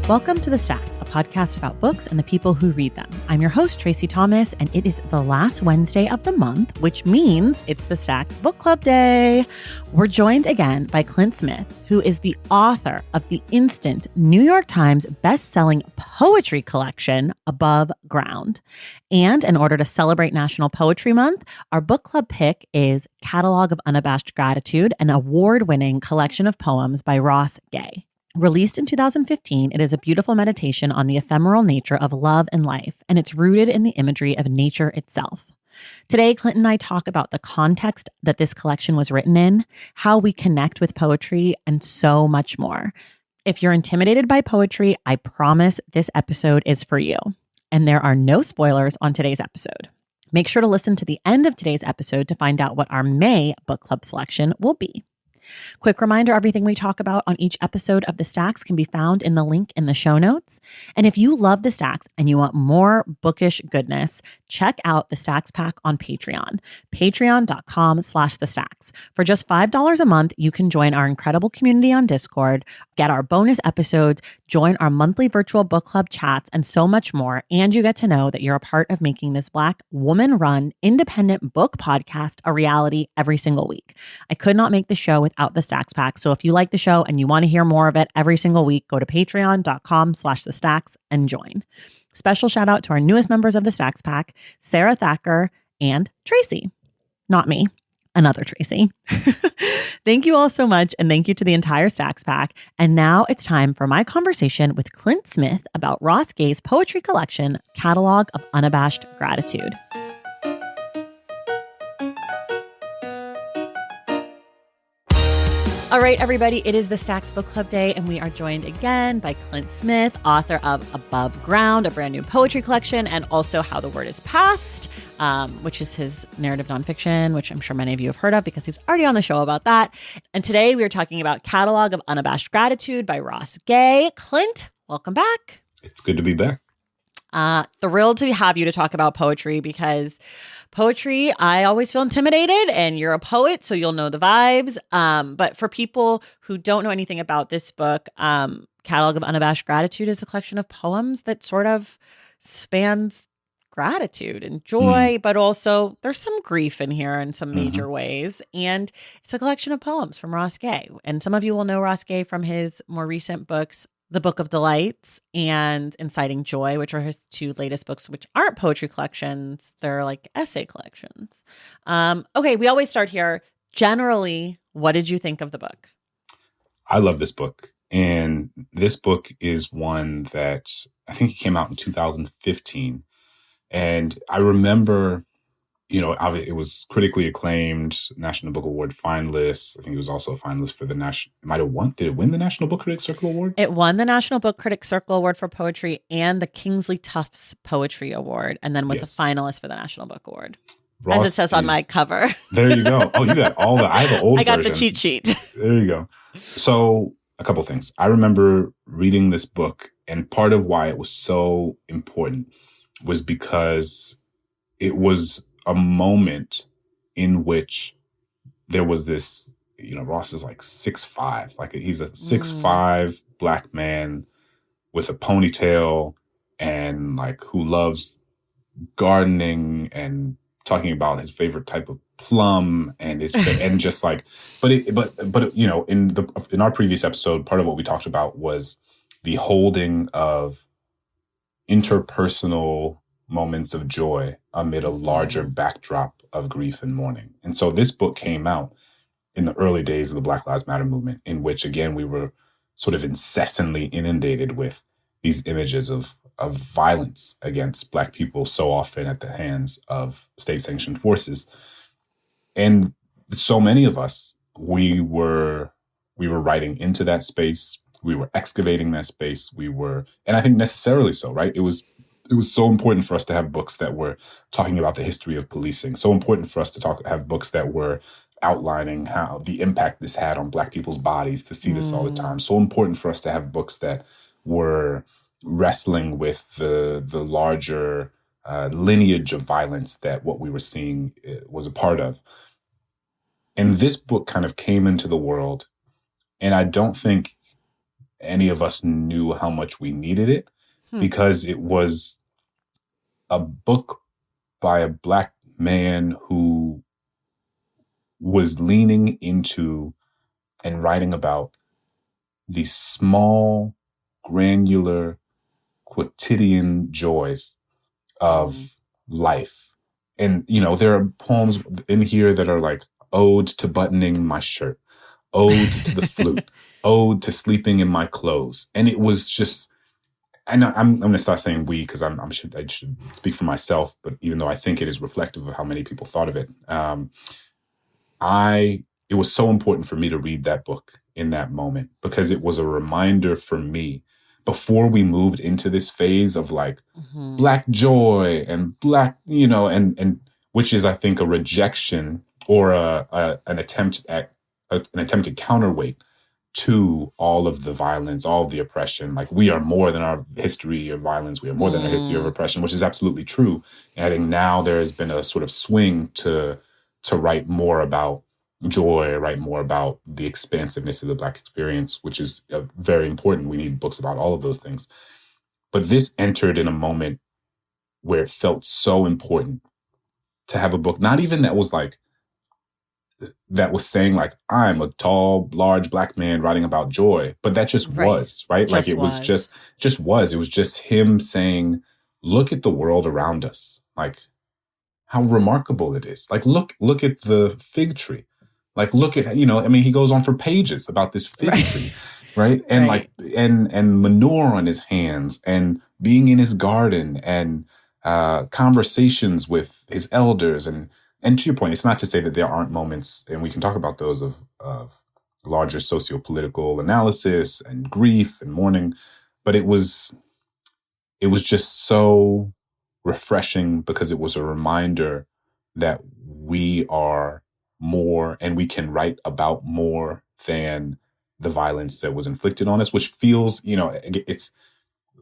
Welcome to The Stacks, a podcast about books and the people who read them. I'm your host, Tracy Thomas, and it is the last Wednesday of the month, which means it's the Stacks Book Club Day. We're joined again by Clint Smith, who is the author of the instant New York Times best-selling poetry collection, Above Ground. And in order to celebrate National Poetry Month, our book club pick is Catalog of Unabashed Gratitude, an award-winning collection of poems by Ross Gay. Released in 2015, it is a beautiful meditation on the ephemeral nature of love and life, and it's rooted in the imagery of nature itself. Today, Clint and I talk about the context that this collection was written in, how we connect with poetry, and so much more. If you're intimidated by poetry, I promise this episode is for you. And there are no spoilers on today's episode. Make sure to listen to the end of today's episode to find out what our May book club selection will be. Quick reminder, everything we talk about on each episode of The Stacks can be found in the link in the show notes. And if you love The Stacks and you want more bookish goodness, check out The Stacks Pack on Patreon, patreon.com/thestacks. For just $5 a month, you can join our incredible community on Discord, get our bonus episodes, join our monthly virtual book club chats, and so much more. And you get to know that you're a part of making this Black woman-run independent book podcast a reality every single week. I could not make the show without the Stacks Pack. So if you like the show and you want to hear more of it every single week, go to patreon.com/thestacks and join. Special shout out to our newest members of the Stacks Pack, Sarah Thacker and Tracy. Not me, another Tracy. Thank you all so much. And thank you to the entire Stacks Pack. And now it's time for my conversation with Clint Smith about Ross Gay's poetry collection, Catalog of Unabashed Gratitude. All right, everybody, it is the Stacks Book Club Day, and we are joined again by Clint Smith, author of Above Ground, a brand new poetry collection, and also How the Word is Passed, which is his narrative nonfiction, which I'm sure many of you have heard of because he was already on the show about that. And today we are talking about Catalog of Unabashed Gratitude by Ross Gay. Clint, welcome back. It's good to be back. Thrilled to have you to talk about poetry because poetry, I always feel intimidated, and you're a poet, so you'll know the vibes. But for people who don't know anything about this book, Catalog of Unabashed Gratitude is a collection of poems that sort of spans gratitude and joy, but also there's some grief in here in some major ways. And it's a collection of poems from Ross Gay. And some of you will know Ross Gay from his more recent books, The Book of Delights and Inciting Joy, which are his two latest books, which aren't poetry collections. They're like essay collections. Okay, we always start here. Generally, what did you think of the book? I love this book. And this book is one that I think it came out in 2015. And I remember, it was critically acclaimed, National Book Award finalist. I think it was also a finalist for the national. Did it win the National Book Critics Circle Award? It won the National Book Critics Circle Award for poetry and the Kingsley Tufts Poetry Award, and then was a finalist for the National Book Award, Ross, as it says on my cover. There you go. Oh, you got all the. I have the old version. I got the cheat sheet. There you go. So a couple things. I remember reading this book, and part of why it was so important was because it was a moment in which there was this, Ross is like 6'5", like he's a 6'5" Black man with a ponytail and like who loves gardening and talking about his favorite type of plum and and just like, in our previous episode, part of what we talked about was the holding of interpersonal moments of joy amid a larger backdrop of grief and mourning. And so this book came out in the early days of the Black Lives Matter movement, in which, again, we were sort of incessantly inundated with these images of violence against Black people, so often at the hands of state-sanctioned forces. And so many of us, we were writing into that space. We were excavating that space. And I think necessarily so, right? It was so important for us to have books that were talking about the history of policing. So important for us to have books that were outlining how the impact this had on Black people's bodies, to see this all the time. So important for us to have books that were wrestling with the larger lineage of violence that what we were seeing was a part of. And this book kind of came into the world, and I don't think any of us knew how much we needed it, because it was a book by a Black man who was leaning into and writing about these small, granular, quotidian joys of life. And, you know, there are poems in here that are like ode to buttoning my shirt, ode to the flute, ode to sleeping in my clothes. And it was just, I know I'm going to start saying we, because I should speak for myself, but even though I think it is reflective of how many people thought of it, it was so important for me to read that book in that moment, because it was a reminder for me before we moved into this phase of like Black joy and Black, you know, and which is, I think, a rejection or an attempted counterweight to all of the violence, all of the oppression. Like, we are more than our history of violence. We are more than our history of oppression, which is absolutely true. And I think now there has been a sort of swing to write more about joy, write more about the expansiveness of the Black experience, which is very important. We need books about all of those things. But this entered in a moment where it felt so important to have a book, not even that was saying like, I'm a tall, large Black man writing about joy, but that just was, right? Like, it was just was. It was just him saying, look at the world around us. Like, how remarkable it is. Like, look at the fig tree. Like, look at, you know, I mean, he goes on for pages about this fig tree, right? And like, and manure on his hands, and being in his garden, and conversations with his elders. And to your point, it's not to say that there aren't moments, and we can talk about those of larger socio-political analysis and grief and mourning, but it was just so refreshing, because it was a reminder that we are more, and we can write about more than the violence that was inflicted on us, which feels, you know,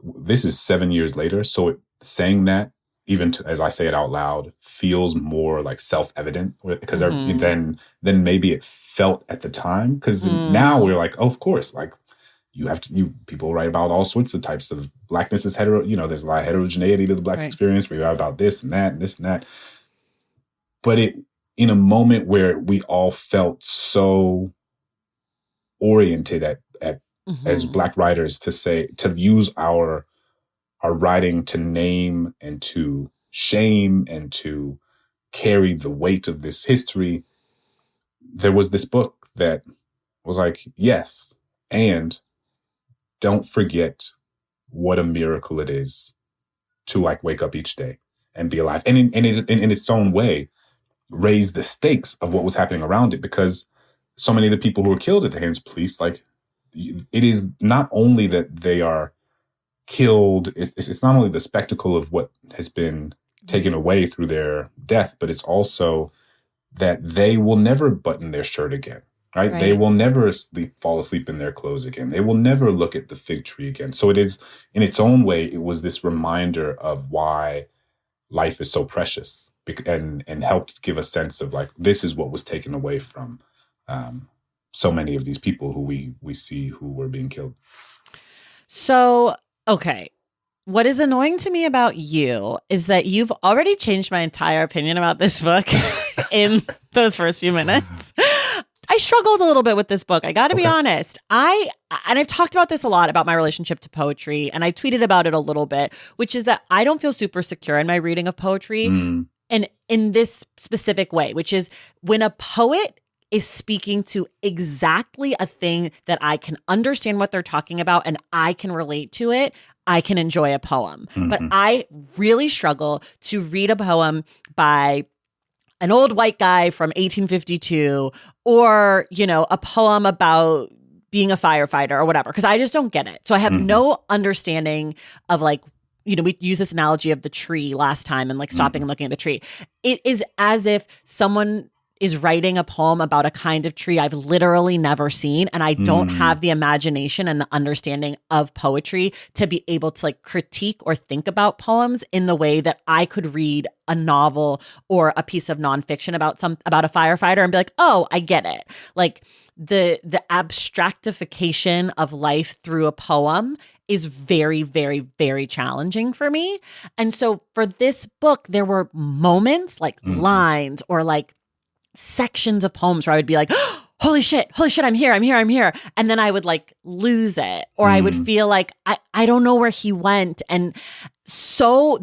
this is 7 years later. So saying that, even as I say it out loud, feels more like self-evident, because then maybe it felt at the time, because now we're like, oh, of course, like, people write about all sorts of types of Blackness is you know, there's a lot of heterogeneity to the Black experience. We write about this and that and this and that. But in a moment where we all felt so oriented at as Black writers to use our writing to name and to shame and to carry the weight of this history, there was this book that was like, yes, and don't forget what a miracle it is to like wake up each day and be alive. And in its own way, raise the stakes of what was happening around it, because so many of the people who were killed at the hands of police, like, it is not only that they are killed, it's not only the spectacle of what has been taken away through their death, but it's also that they will never button their shirt again. Right? They will never fall asleep in their clothes again. They will never look at the fig tree again. So it is, in its own way, it was this reminder of why life is so precious, and helped give a sense of like, this is what was taken away from so many of these people who we see who were being killed. So, okay. What is annoying to me about you is that you've already changed my entire opinion about this book in those first few minutes. I struggled a little bit with this book. I got to be honest. I've talked about this a lot, about my relationship to poetry, and I tweeted about it a little bit, which is that I don't feel super secure in my reading of poetry, and in this specific way, which is when a poet is speaking to exactly a thing that I can understand what they're talking about and I can relate to it, I can enjoy a poem. But I really struggle to read a poem by an old white guy from 1852, or, you know, a poem about being a firefighter or whatever, because I just don't get it. So I have no understanding of, like, you know, we used this analogy of the tree last time and like stopping and looking at the tree. It is as if someone is writing a poem about a kind of tree I've literally never seen. And I don't have the imagination and the understanding of poetry to be able to like critique or think about poems in the way that I could read a novel or a piece of nonfiction about a firefighter and be like, oh, I get it. Like the abstractification of life through a poem is very, very, very challenging for me. And so for this book, there were moments like lines or like sections of poems where I would be like, holy shit, I'm here. And then I would like lose it, or I would feel like I don't know where he went. And so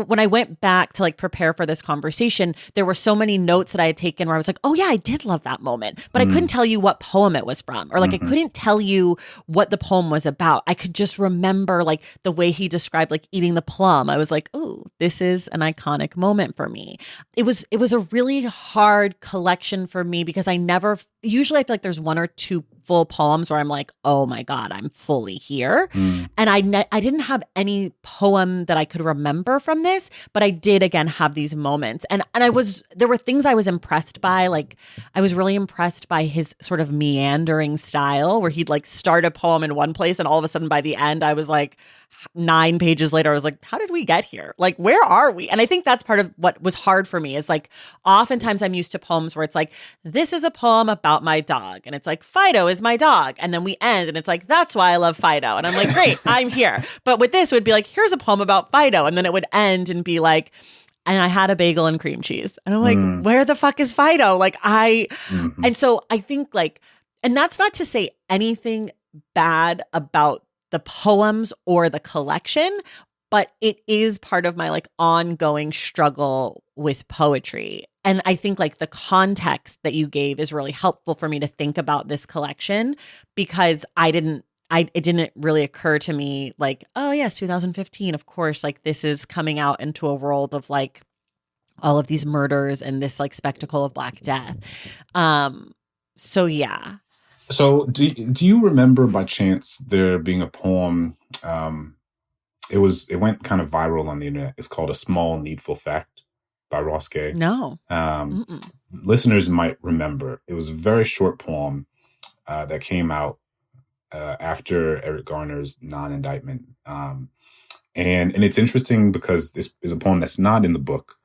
when I went back to like prepare for this conversation, there were so many notes that I had taken where I was like, oh yeah, I did love that moment, but I couldn't tell you what poem it was from, or like I couldn't tell you what the poem was about. I could just remember like the way he described like eating the plum. I was like, oh, this is an iconic moment for me. It was a really hard collection for me because usually I feel like there's one or two full poems where I'm like, oh my God, I'm fully here. And I didn't have any poem that I could remember from this, but I did again have these moments. And there were things I was impressed by. Like I was really impressed by his sort of meandering style where he'd like start a poem in one place and all of a sudden by the end I was like 9 pages later, I was like, how did we get here? Like, where are we? And I think that's part of what was hard for me is like, oftentimes I'm used to poems where it's like, this is a poem about my dog. And it's like, Fido is my dog. And then we end and it's like, that's why I love Fido. And I'm like, great, I'm here. But with this, it would be like, here's a poem about Fido. And then it would end and be like, and I had a bagel and cream cheese. And I'm like, where the fuck is Fido? Like and so I think like, and that's not to say anything bad about the poems or the collection, but it is part of my like ongoing struggle with poetry. And I think like the context that you gave is really helpful for me to think about this collection because it didn't really occur to me like, oh yes, 2015, of course, like this is coming out into a world of like all of these murders and this like spectacle of Black Death. So yeah. So do you remember by chance there being a poem? It went kind of viral on the internet. It's called A Small Needful Fact by Ross Gay. No. Listeners might remember. It was a very short poem that came out after Eric Garner's non-indictment. And it's interesting because this is a poem that's not in the book,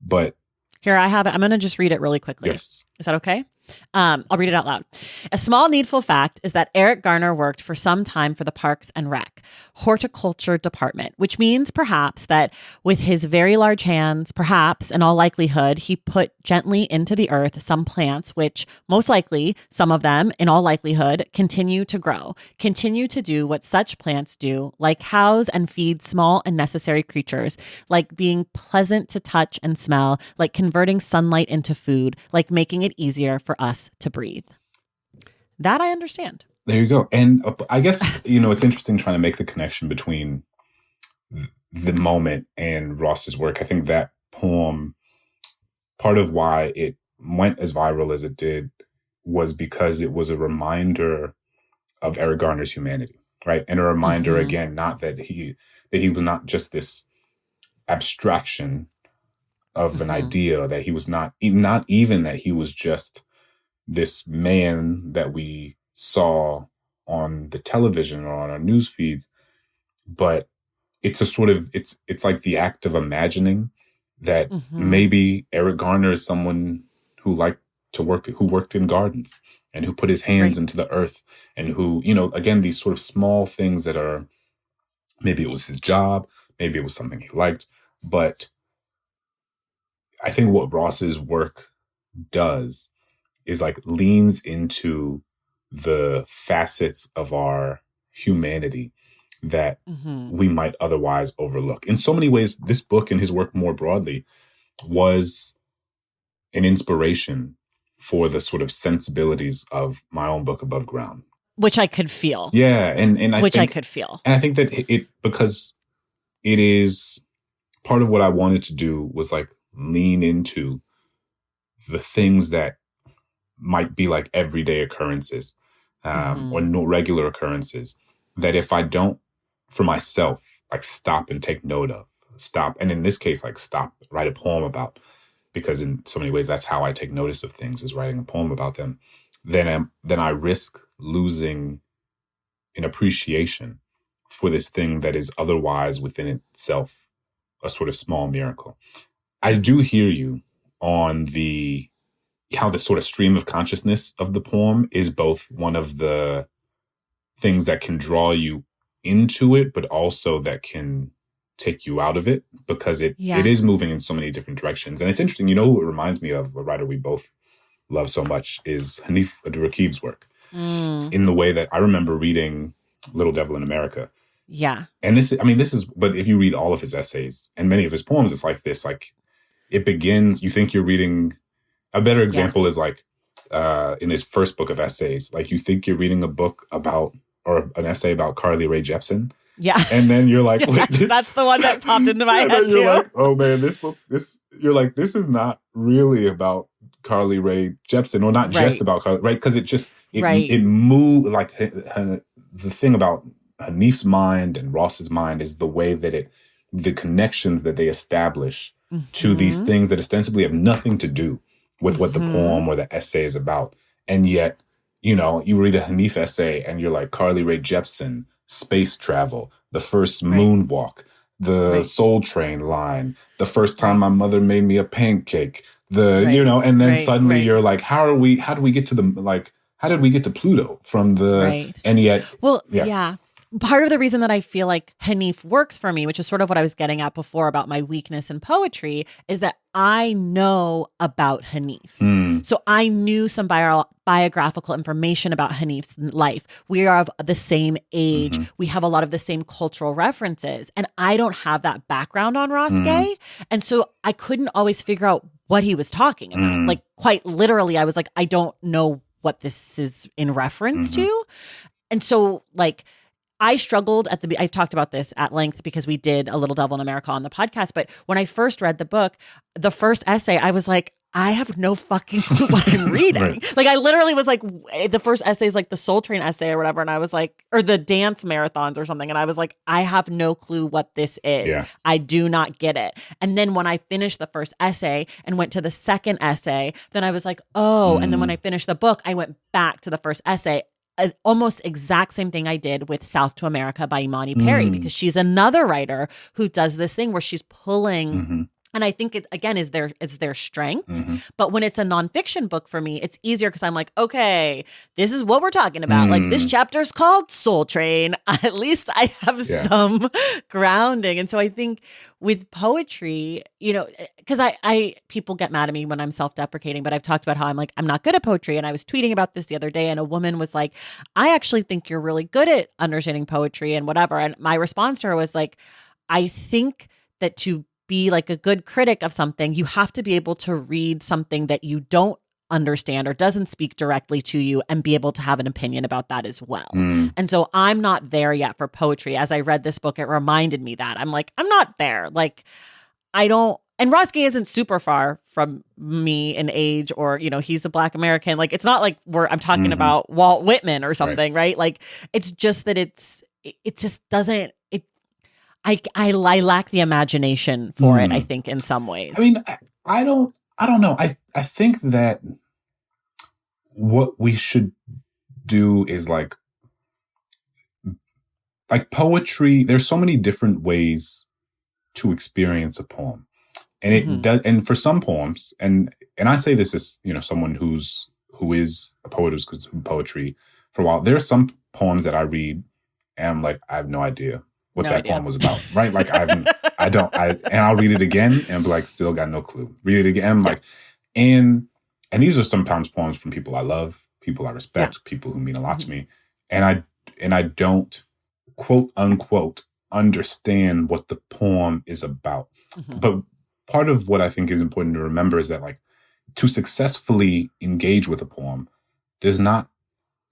but here I have it. I'm going to just read it really quickly. Yes. Is that okay? I'll read it out loud. A small needful fact is that Eric Garner worked for some time for the Parks and Rec Horticulture Department, which means perhaps that with his very large hands, perhaps in all likelihood, he put gently into the earth some plants which most likely, some of them in all likelihood, continue to grow, continue to do what such plants do, like house and feed small and necessary creatures, like being pleasant to touch and smell, like converting sunlight into food, like making it easier for us to breathe. That I understand. There you go. And I guess, it's interesting trying to make the connection between the moment and Ross's work. I think that poem, part of why it went as viral as it did was because it was a reminder of Eric Garner's humanity, right? And a reminder, again, not that he was not just this abstraction of an idea, that he was not even that he was just this man that we saw on the television or on our news feeds, but it's a sort of, it's like the act of imagining that maybe Eric Garner is someone who liked to work, who worked in gardens and who put his hands into the earth and who, again, these sort of small things that are, maybe it was his job, maybe it was something he liked, but I think what Ross's work does is like leans into the facets of our humanity that we might otherwise overlook. In so many ways, this book and his work more broadly was an inspiration for the sort of sensibilities of my own book, Above Ground. Which I could feel. Yeah. And I could feel. And I think that because it is part of what I wanted to do was like lean into the things that might be like everyday occurrences or no regular occurrences that if I don't, for myself, like stop and take note of, and in this case, like stop, write a poem about, because in so many ways that's how I take notice of things, is writing a poem about them, then I risk losing an appreciation for this thing that is otherwise within itself a sort of small miracle. I do hear you on how the sort of stream of consciousness of the poem is both one of the things that can draw you into it, but also that can take you out of it, because it is moving in so many different directions. And it's interesting, who it reminds me of, a writer we both love so much, is Hanif Abdurraqib's work. In the way that I remember reading Little Devil in America. Yeah. And but if you read all of his essays and many of his poems, it's like this, like it begins, you think you're reading, a better example is like in his first book of essays, like you think you're reading a book about, or an essay about Carly Rae Jepsen. Yeah. And then you're like, wait, that's the one that popped into my head you're too. like, oh man, you're like, this is not really about Carly Rae Jepsen, or not just about Carly, right? Because it moved, like the thing about Hanif's mind and Ross's mind is the way that the connections that they establish to these things that ostensibly have nothing to do with what the poem or the essay is about. And yet, you read a Hanif essay and you're like, Carly Rae Jepsen, space travel, the first moonwalk, the Soul Train line, the first time my mother made me a pancake, and then suddenly you're like, how did we get to Pluto from the, and yet, part of the reason that I feel like Hanif works for me, which is sort of what I was getting at before about my weakness in poetry, is that I know about Hanif. So I knew some biographical information about Hanif's life. We are of the same age. We have a lot of the same cultural references. And I don't have that background on Ross Gay. And so I couldn't always figure out what he was talking about. Like quite literally, I was like, I don't know what this is in reference to. And so like, I struggled I've talked about this at length because we did A Little Devil in America on the podcast. But when I first read the book, the first essay, I was like, I have no fucking clue what I'm reading. Like I literally was like, the first essay is like the Soul Train essay or whatever. And I was like, or the dance marathons or something. And I was like, I have no clue what this is. Yeah. I do not get it. And then when I finished the first essay and went to the second essay, then I was like, oh. And then when I finished the book, I went back to the first essay. Almost exact same thing I did with South to America by Imani Perry, because she's another writer who does this thing where she's pulling, and I think it again is their strength. But when it's a nonfiction book for me, it's easier because I'm like, okay, this is what we're talking about. Like this chapter is called Soul Train. At least I have some grounding. And so I think with poetry, because I people get mad at me when I'm self-deprecating, but I've talked about how I'm not good at poetry. And I was tweeting about this the other day, and a woman was like, I actually think you're really good at understanding poetry and whatever. And my response to her was like, I think that to be like a good critic of something, you have to be able to read something that you don't understand or doesn't speak directly to you and be able to have an opinion about that as well. And so I'm not there yet for poetry. As I read this book, it reminded me that I'm like, I'm not there. Like I don't, and Ross Gay isn't super far from me in age, or, he's a Black American. Like, it's not like I'm talking about Walt Whitman or something, right? Like, it's just that it just doesn't, I lack the imagination for it, I think, in some ways. I mean, I don't know. I think that what we should do is like poetry, there's so many different ways to experience a poem. And it does, and for some poems, and I say this as, someone who is a poet who's poetry for a while, there are some poems that I read and I'm like, I have no idea what poem was about, right? Like and I'll read it again and be like, still got no clue. Read it again, I'm like, and these are sometimes poems from people I love, people I respect, people who mean a lot to me, and I don't, quote unquote, understand what the poem is about. But part of what I think is important to remember is that like to successfully engage with a poem does not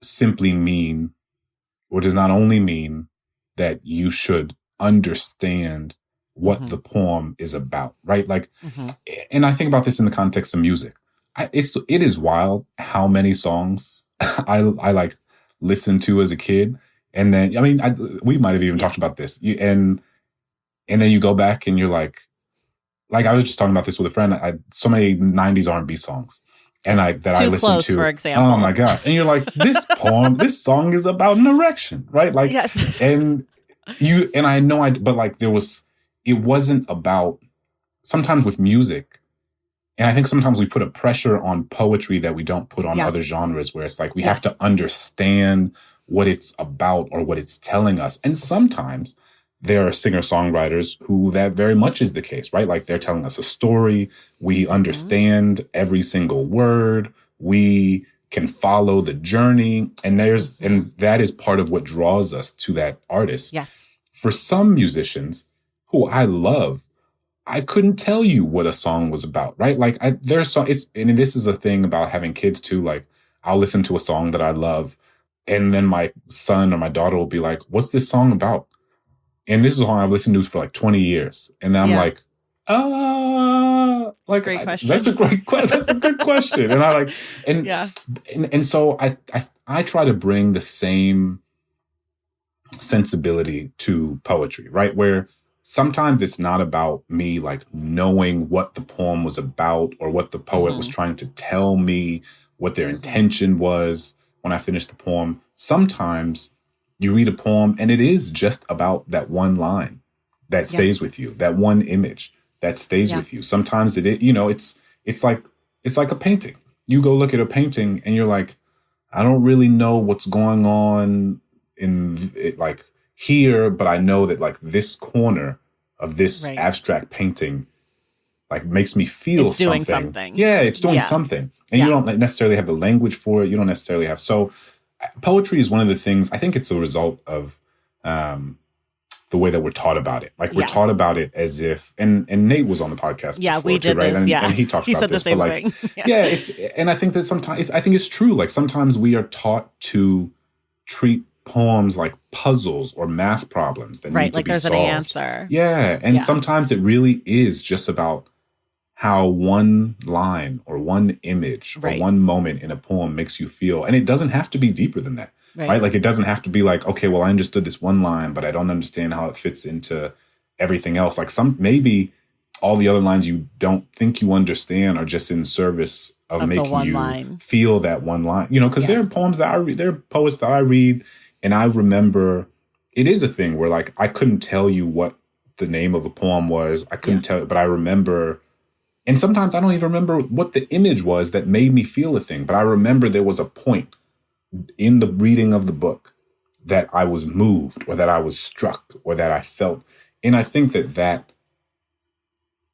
simply mean, or does not only mean, that you should understand what the poem is about, right? Like, and I think about this in the context of music. It is wild how many songs I like listened to as a kid, and then we might have even talked about this, and then you go back and you're like, like I was just talking about this with a friend. So many 90s R&B songs and I Too listen Close, to. for example. Oh my God. And you're like, this song is about an erection, right? Like, yes. and I know but like it wasn't about, sometimes with music, and I think sometimes we put a pressure on poetry that we don't put on other genres, where it's like we have to understand what it's about or what it's telling us. And sometimes there are singer-songwriters who that very much is the case, right? Like they're telling us a story. We understand every single word. We can follow the journey. And and that is part of what draws us to that artist. Yes. For some musicians who I love, I couldn't tell you what a song was about, right? Like and this is a thing about having kids too. Like I'll listen to a song that I love, and then my son or my daughter will be like, "What's this song about?" And this is a song I've listened to for like 20 years, and then I'm like, like great question. That's a good question, and I like, and so I try to bring the same sensibility to poetry, right? Where sometimes it's not about me like knowing what the poem was about or what the poet was trying to tell me, what their intention was when I finished the poem. Sometimes you read a poem and it is just about that one line that stays with you, that one image that stays with you. Sometimes it's like a painting. You go look at a painting and you're like, I don't really know what's going on in it, like here, but I know that like this corner of this abstract painting like makes me feel something. Yeah, it's doing something. And you don't necessarily have the language for it. You don't necessarily have. So poetry is one of the things, I think it's a result of the way that we're taught about it. Like we're taught about it as if, and Nate was on the podcast before, we did too, right? this, and he talked about said this. The same but like, thing. and I think that sometimes, I think it's true. Like sometimes we are taught to treat poems like puzzles or math problems that need to be solved. Right, like there's an answer. Yeah, and sometimes it really is just about how one line or one image or one moment in a poem makes you feel. And it doesn't have to be deeper than that, right? Like it doesn't have to be like, okay, well, I understood this one line, but I don't understand how it fits into everything else. Like maybe all the other lines you don't think you understand are just in service of making you feel that one line, because there are poems that I read, there are poets that I read, and I remember it is a thing where like, I couldn't tell you what the name of a poem was. I couldn't tell, but I remember. And sometimes I don't even remember what the image was that made me feel a thing. But I remember there was a point in the reading of the book that I was moved or that I was struck or that I felt. And I think that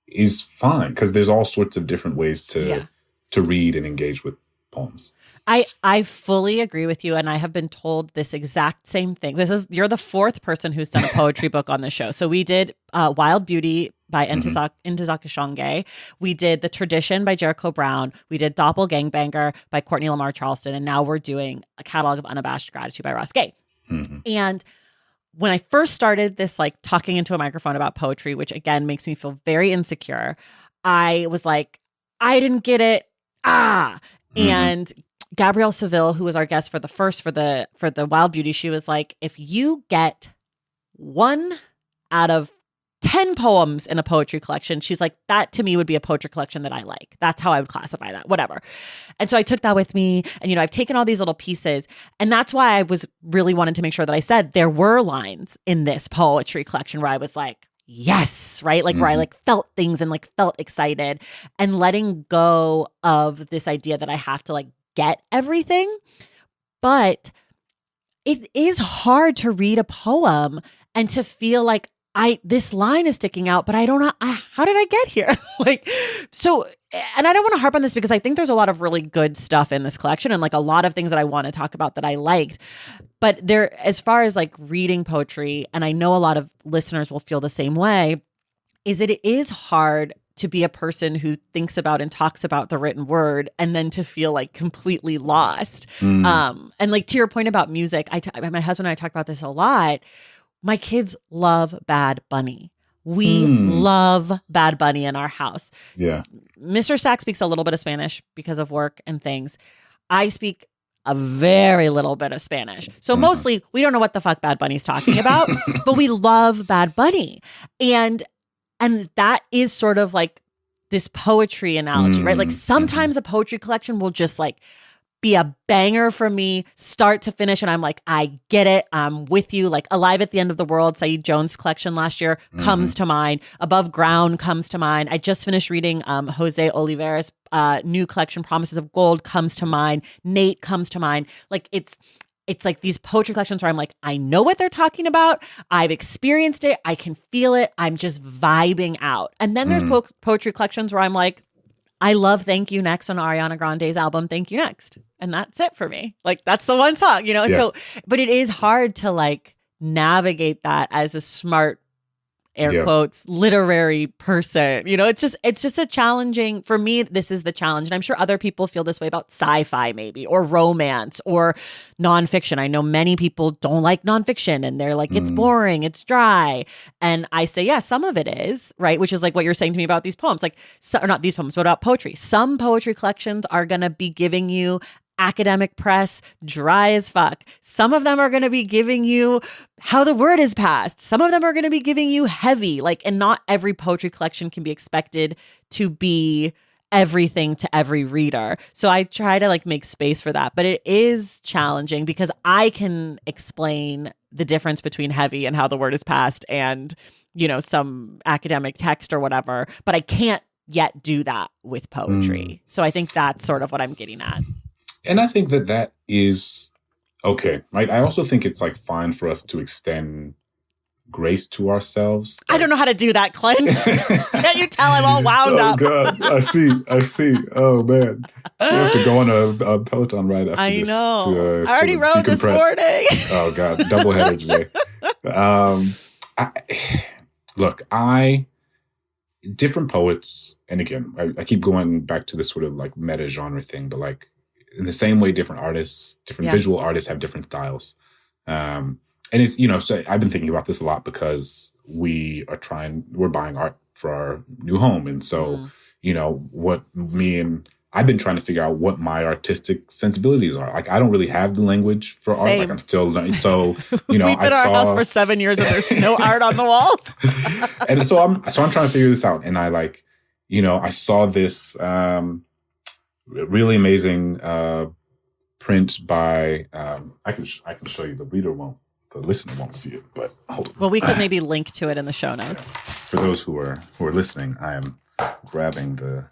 is fine because there's all sorts of different ways to read and engage with poems. I fully agree with you, and I have been told this exact same thing. You're the fourth person who's done a poetry book on the show. So we did Wild Beauty by Ntozake Shange. We did The Tradition by Jericho Brown. We did Doppelgangbanger by Courtney Lamar Charleston, and now we're doing a catalog of Unabashed Gratitude by Ross Gay. And when I first started this, like talking into a microphone about poetry, which again makes me feel very insecure, I was like, I didn't get it. And Gabrielle Seville, who was our guest for the Wild Beauty, she was like, if you get 1 out of 10 poems in a poetry collection, she's like, that to me would be a poetry collection that I like. That's how I would classify that, whatever. And so I took that with me, and I've taken all these little pieces, and that's why I was really wanting to make sure that I said there were lines in this poetry collection where I was like, yes, right? Like where I like felt things and like felt excited, and letting go of this idea that I have to like get everything. But it is hard to read a poem and to feel like this line is sticking out, but I don't know, how did I get here? So, and I don't want to harp on this because I think there's a lot of really good stuff in this collection and like a lot of things that I want to talk about that I liked. But there, as far as like reading poetry, and I know a lot of listeners will feel the same way, it is hard to be a person who thinks about and talks about the written word and then to feel like completely lost. And like to your point about music, my husband and I talk about this a lot. My kids love Bad Bunny. We love Bad Bunny in our house. Yeah. Mr. Stack speaks a little bit of Spanish because of work and things. I speak a very little bit of Spanish. So mostly we don't know what the fuck Bad Bunny's talking about, but we love Bad Bunny. And And that is sort of like this poetry analogy, right? Like sometimes a poetry collection will just like be a banger for me, start to finish. And I'm like, I get it. I'm with you. Like Alive at the End of the World, Saeed Jones' collection last year comes to mind. Above Ground comes to mind. I just finished reading Jose Oliveira's new collection, Promises of Gold, comes to mind. Nate comes to mind. Like it's like these poetry collections where I'm like, I know what they're talking about. I've experienced it. I can feel it. I'm just vibing out. And then there's poetry collections where I'm like, I love Thank You Next on Ariana Grande's album, Thank You Next. And that's it for me. Like, that's the one song, you know? And so, but it is hard to like navigate that as a smart, air quotes, literary person. You know, it's just a challenging, for me, this is the challenge. And I'm sure other people feel this way about sci-fi maybe, or romance or nonfiction. I know many people don't like nonfiction and they're like, it's boring, it's dry. And I say, yeah, some of it is, right? Which is like what you're saying to me about these poems, like, or not these poems, but about poetry. Some poetry collections are going to be giving you academic press, dry as fuck. Some of them are going to be giving you how the word is passed. Some of them are going to be giving you heavy, like, and not every poetry collection can be expected to be everything to every reader. So I try to like make space for that, but it is challenging because I can explain the difference between heavy and how the word is passed and, you know, some academic text or whatever, but I can't yet do that with poetry. So I think that's sort of what I'm getting at. And I think that is okay, right? I also think it's like fine for us to extend grace to ourselves. I don't know how to do that, Clint. Can't you tell I'm all wound up? Oh, God. I see. Oh, man. You have to go on a Peloton ride after this. I know. I already rode this morning. Oh, God. Double header today. Different poets, and again, I keep going back to this sort of like meta genre thing, but like, in the same way, different artists, different visual artists have different styles. And it's, you know, so I've been thinking about this a lot because we're buying art for our new home. And so, you know, I've been trying to figure out what my artistic sensibilities are. Like, I don't really have the language for art. Like, I'm still learning. So, you know, we've been in our house for 7 years and there's no art on the walls. And so I'm trying to figure this out. And I like, you know, I saw this, really amazing print by I can show you. The listener won't see it, but hold on. Well, we could maybe link to it in the show notes. For those who are listening, I am grabbing the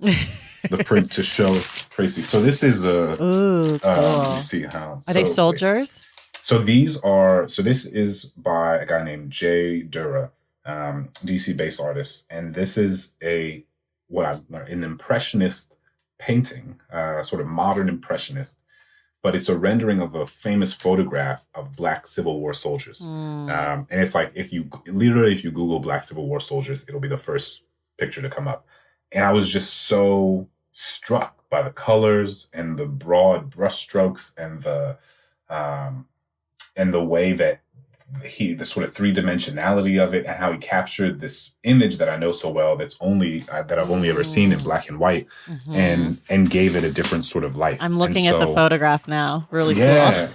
print to show Tracy. So this is cool. Let me see how. Are they soldiers? So this is by a guy named Jay Dura, DC based artist, and this is an impressionist painting, sort of modern impressionist, but it's a rendering of a famous photograph of Black Civil War soldiers. And it's like, if you Google Black Civil War soldiers, it'll be the first picture to come up. And I was just so struck by the colors and the broad brushstrokes and the way that the sort of three-dimensionality of it and how he captured this image that I know so well that I've only ever seen in black and white and gave it a different sort of life. I'm looking at the photograph now. Really cool. Yeah.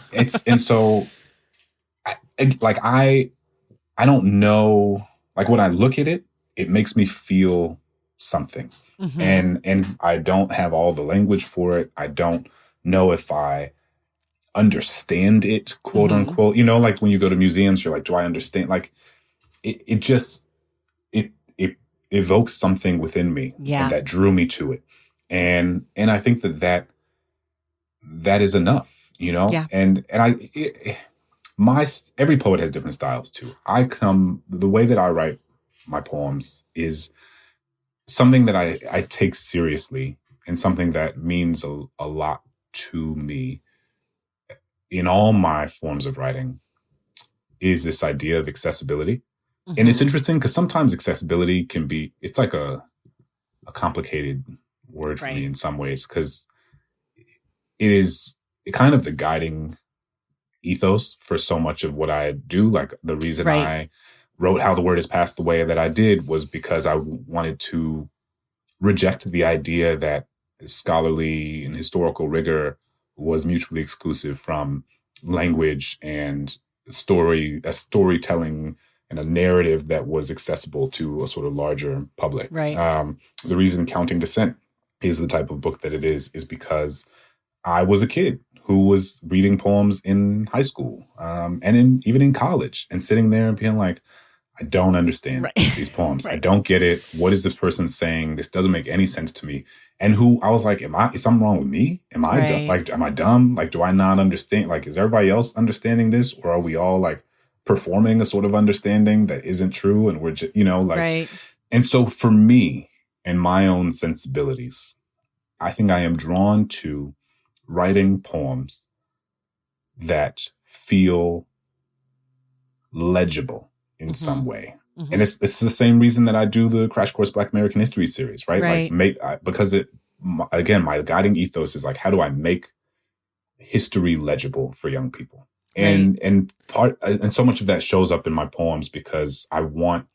I don't know, like when I look at it, it makes me feel something. And I don't have all the language for it. I don't know if I understand it, quote unquote. You know, like when you go to museums, you're like, do I understand? Like it evokes something within me and that drew me to it. And I think that is enough, you know? Yeah. And every poet has different styles too. The way that I write my poems is something that I take seriously and something that means a lot to me in all my forms of writing is this idea of accessibility. And it's interesting because sometimes accessibility it's like a complicated word for me in some ways, because it is kind of the guiding ethos for so much of what I do. Like the reason I wrote How the Word Is Passed the way that I did was because I wanted to reject the idea that scholarly and historical rigor was mutually exclusive from language and a storytelling and a narrative that was accessible to a sort of larger public. Right. The reason Counting Descent is the type of book that it is because I was a kid who was reading poems in high school and even in college, and sitting there and being like, I don't understand these poems. I don't get it. What is this person saying? This doesn't make any sense to me. And I was like, is something wrong with me? Am I dumb? Like, am I dumb? Like, do I not understand? Like, is everybody else understanding this? Or are we all like performing a sort of understanding that isn't true? And we're just, and so for me and my own sensibilities, I think I am drawn to writing poems that feel legible in some way. Mm-hmm. And it's the same reason that I do the Crash Course Black American History series, right? Like because my guiding ethos is like, how do I make history legible for young people? And so much of that shows up in my poems because I'm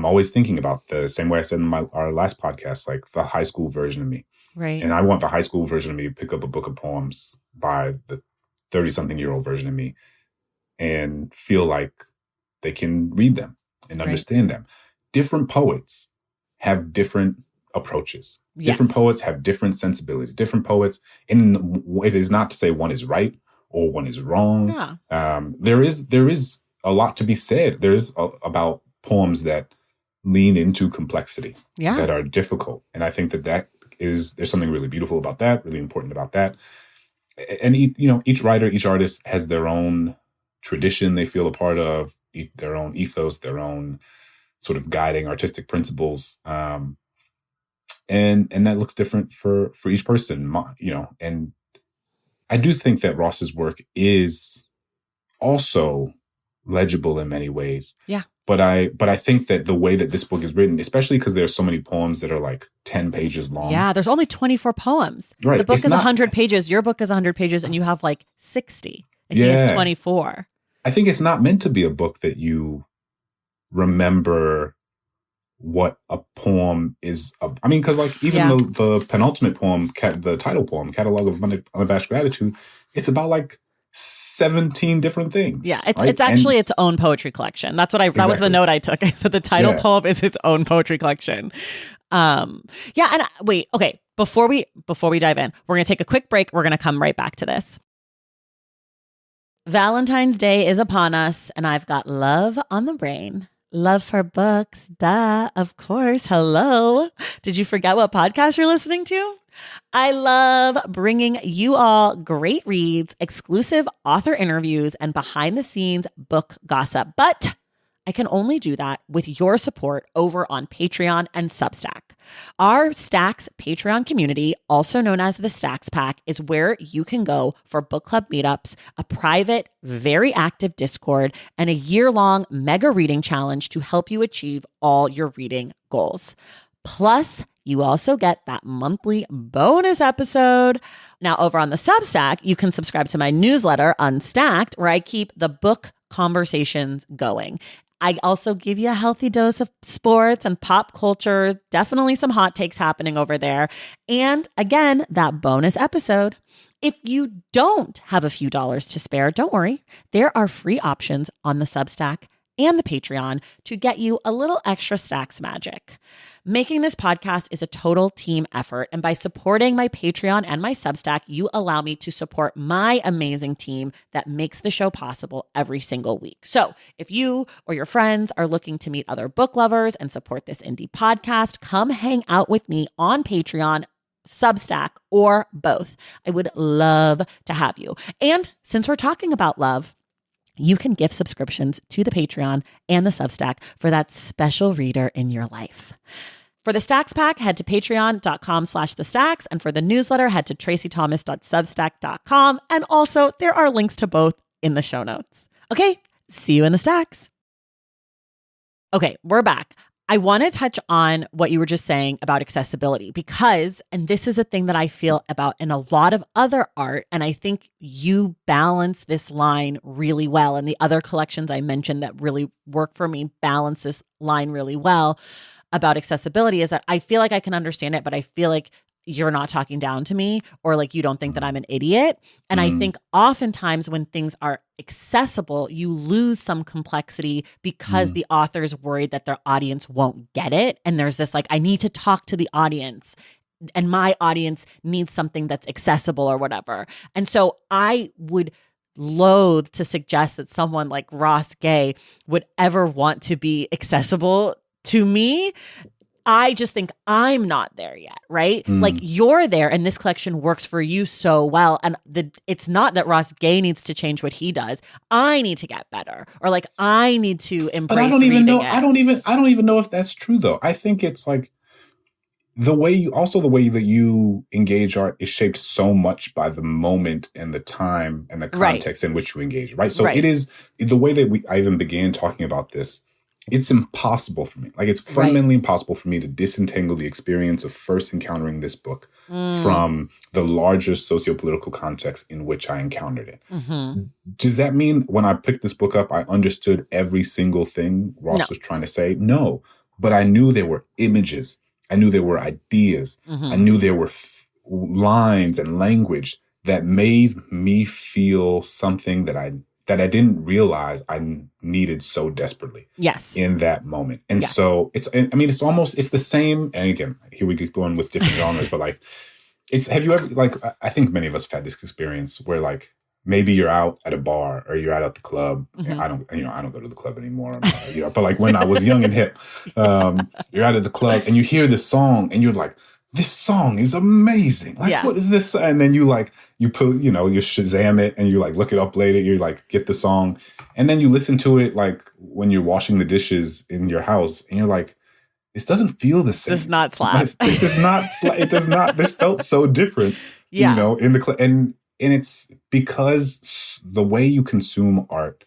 always thinking about the same way I said in our last podcast, like the high school version of me. Right. And I want the high school version of me to pick up a book of poems by the 30-something-year-old version of me and feel like they can read them and understand them. Different poets have different approaches. Yes. Different poets have different sensibilities. Different poets, and it is not to say one is right or one is wrong. Yeah. There is a lot to be said. There is about poems that lean into complexity, that are difficult. And I think there's something really beautiful about that, really important about that. And each writer, each artist has their own tradition they feel a part of, their own ethos, their own sort of guiding artistic principles. And that looks different for each person, and I do think that Ross's work is also legible in many ways. Yeah. But I think that the way that this book is written, especially because there are so many poems that are like 10 pages long. Yeah, there's only 24 poems. Right. The book is 100 pages. Your book is 100 pages, and you have like 60. And he has 24. I think it's not meant to be a book that you remember what a poem is. I mean, because like even the penultimate poem, the title poem, Catalog of Unabashed Gratitude, it's about like 17 different things. Yeah, it's actually its own poetry collection. That was the note I took. I said the title poem is its own poetry collection. Okay. Before we dive in, we're going to take a quick break. We're going to come right back to this. Valentine's Day is upon us, and I've got love on the brain. Love for books, duh, of course. Hello. Did you forget what podcast you're listening to? I love bringing you all great reads, exclusive author interviews, and behind-the-scenes book gossip. But I can only do that with your support over on Patreon and Substack. Our Stacks Patreon community, also known as the Stacks Pack, is where you can go for book club meetups, a private, very active Discord, and a year-long mega reading challenge to help you achieve all your reading goals. Plus, you also get that monthly bonus episode. Now, over on the Substack, you can subscribe to my newsletter, Unstacked, where I keep the book conversations going. I also give you a healthy dose of sports and pop culture, definitely some hot takes happening over there. And again, that bonus episode. If you don't have a few dollars to spare, don't worry. There are free options on the Substack and the Patreon to get you a little extra Stacks magic. Making this podcast is a total team effort, and by supporting my Patreon and my Substack, you allow me to support my amazing team that makes the show possible every single week. So if you or your friends are looking to meet other book lovers and support this indie podcast, come hang out with me on Patreon, Substack, or both. I would love to have you. And since we're talking about love, you can gift subscriptions to the Patreon and the Substack for that special reader in your life. For the Stacks Pack, head to patreon.com/thestacks. And for the newsletter, head to traceythomas.substack.com. And also, there are links to both in the show notes. Okay, see you in the Stacks. Okay, we're back. I want to touch on what you were just saying about accessibility because, and this is a thing that I feel about in a lot of other art, and I think you balance this line really well. And the other collections I mentioned that really work for me balance this line really well about accessibility is that I feel like I can understand it, but I feel like you're not talking down to me, or like you don't think that I'm an idiot. And I think oftentimes when things are accessible, you lose some complexity because the author's worried that their audience won't get it. And there's this like, I need to talk to the audience, and my audience needs something that's accessible or whatever. And so I would loathe to suggest that someone like Ross Gay would ever want to be accessible to me. I just think I'm not there yet, right? Like you're there and this collection works for you so well. And it's not that Ross Gay needs to change what he does. I need to get better, or like I need to embrace. But I don't even know. It. I don't even know if that's true though. I think it's like the way that you engage art is shaped so much by the moment and the time and the context in which you engage, right? So it is the way that I even began talking about this. It's impossible for me. Like it's fundamentally impossible for me to disentangle the experience of first encountering this book from the larger sociopolitical context in which I encountered it. Does that mean when I picked this book up, I understood every single thing Ross was trying to say? No, but I knew there were images. I knew there were ideas. I knew there were lines and language that made me feel something that I didn't realize I needed so desperately. Yes. In that moment. And so it's the same. And again, here we get going with different genres, but like, have you ever, like, I think many of us have had this experience where like, maybe you're out at a bar or you're out at the club. I don't go to the club anymore, but like when I was young and hip, you're out at the club and you hear this song and you're like, this song is amazing. Like, what is this? And then you put, you Shazam it and you like look it up later. You like get the song and then you listen to it like when you're washing the dishes in your house and you're like, this doesn't feel the same. This is not slap. This is not, it does not, this felt so different, in the club. And it's because the way you consume art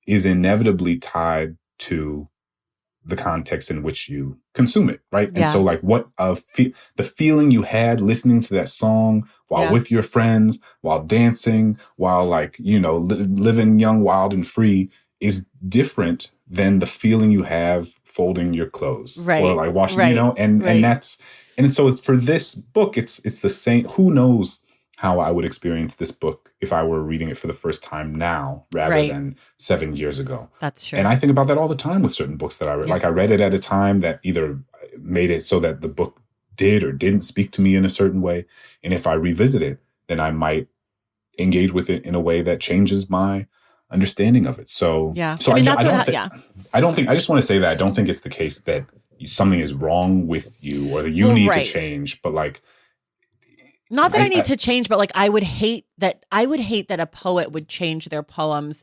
is inevitably tied to the context in which you consume it, right? And so like what the feeling you had listening to that song while with your friends, while dancing, while like, living young, wild and free is different than the feeling you have folding your clothes or like washing, and so for this book, it's the same. Who knows how I would experience this book if I were reading it for the first time now rather than 7 years ago. That's true. And I think about that all the time with certain books that I read. Like I read it at a time that either made it so that the book did or didn't speak to me in a certain way. And if I revisit it, then I might engage with it in a way that changes my understanding of it. So, I just want to say that I don't think it's the case that something is wrong with you or that you need to change, but like, not that I need to change, but like I would hate that a poet would change their poems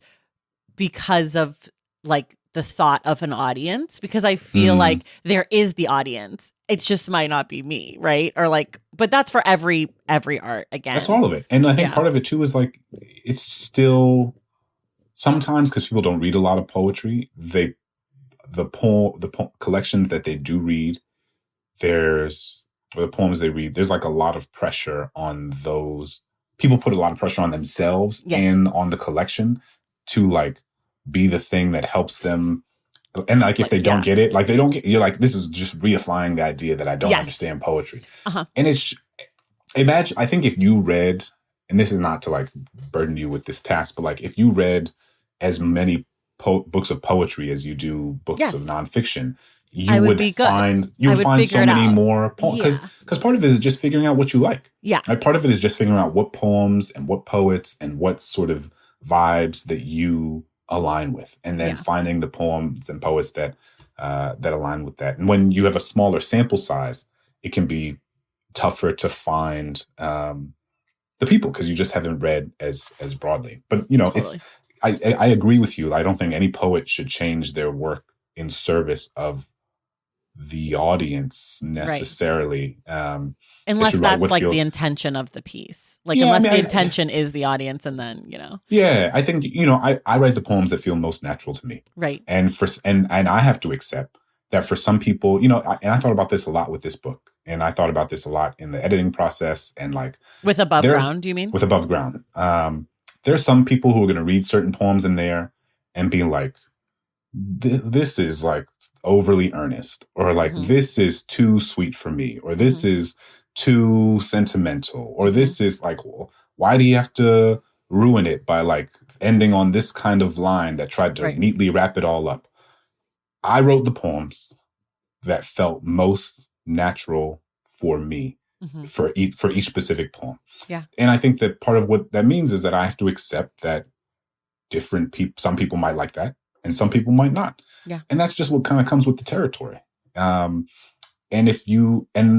because of like the thought of an audience, because I feel like there is the audience. It just might not be me, right? Or like, but that's for every art again. That's all of it. And I think part of it too is like, it's still sometimes because people don't read a lot of poetry, the collections that they do read, or the poems they read, there's like a lot of pressure on those. People put a lot of pressure on themselves and on the collection to like be the thing that helps them. And like, if they don't get it, like they don't get, you're like, this is just reifying the idea that I don't understand poetry. And imagine, I think if you read, and this is not to like burden you with this task, but like if you read as many books of poetry as you do books of nonfiction, you would find so many more poems because part of it is just figuring out what you like. Right? Part of it is just figuring out what poems and what poets and what sort of vibes that you align with, and then finding the poems and poets that align with that. And when you have a smaller sample size, it can be tougher to find the people because you just haven't read as broadly. But I agree with you. I don't think any poet should change their work in service of the audience necessarily. Unless that's like the intention of the piece. Like unless the intention is the audience and then, Yeah, I think, I write the poems that feel most natural to me. Right. And I have to accept that for some people, and I thought about this a lot with this book. And I thought about this a lot in the editing process and like. With Above Ground, do you mean? With Above Ground. There's some people who are going to read certain poems in there and be like, this is like overly earnest, or like this is too sweet for me, or this is too sentimental, or this is like, well, why do you have to ruin it by like ending on this kind of line that tried to neatly wrap it all up? I wrote the poems that felt most natural for me for each specific poem. Yeah. And I think that part of what that means is that I have to accept that different people, some people might like that and some people might not. Yeah. And that's just what kind of comes with the territory. And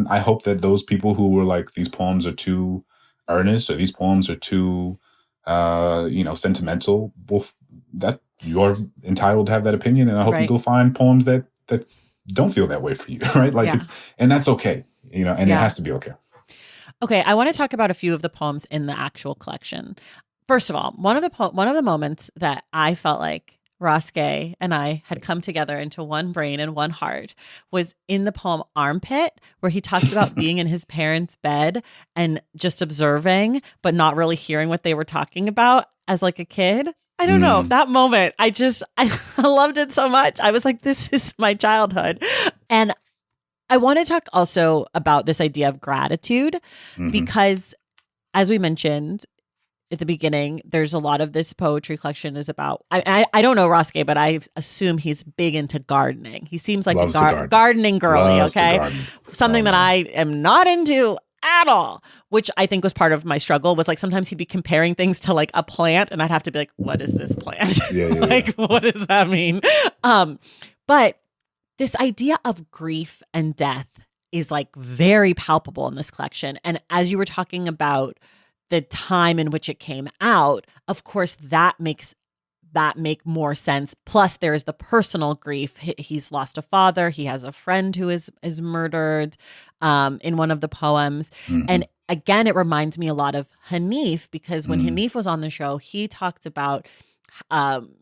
I hope that those people who were like, these poems are too earnest or these poems are too, sentimental, well, that you're entitled to have that opinion. And I hope you go find poems that don't feel that way for you. Right. Like and that's okay, and it has to be okay. Okay. I want to talk about a few of the poems in the actual collection. First of all, one of the moments that I felt like Ross Gay and I had come together into one brain and one heart was in the poem Armpit, where he talks about being in his parents' bed and just observing, but not really hearing what they were talking about as like a kid. I don't know. That moment, I loved it so much. I was like, this is my childhood. And I want to talk also about this idea of gratitude, because as we mentioned at the beginning, there's a lot of this poetry collection is about, I don't know Ross Gay, but I assume he's big into gardening. He seems like a gardening girly, okay? Something that I am not into at all, which I think was part of my struggle, was like sometimes he'd be comparing things to like a plant and I'd have to be like, what is this plant? What does that mean? But this idea of grief and death is like very palpable in this collection. And as you were talking about the time in which it came out, of course, that makes that make more sense. Plus, there is the personal grief. He's lost a father. He has a friend who is murdered in one of the poems. And again, it reminds me a lot of Hanif, because when Hanif was on the show, he talked about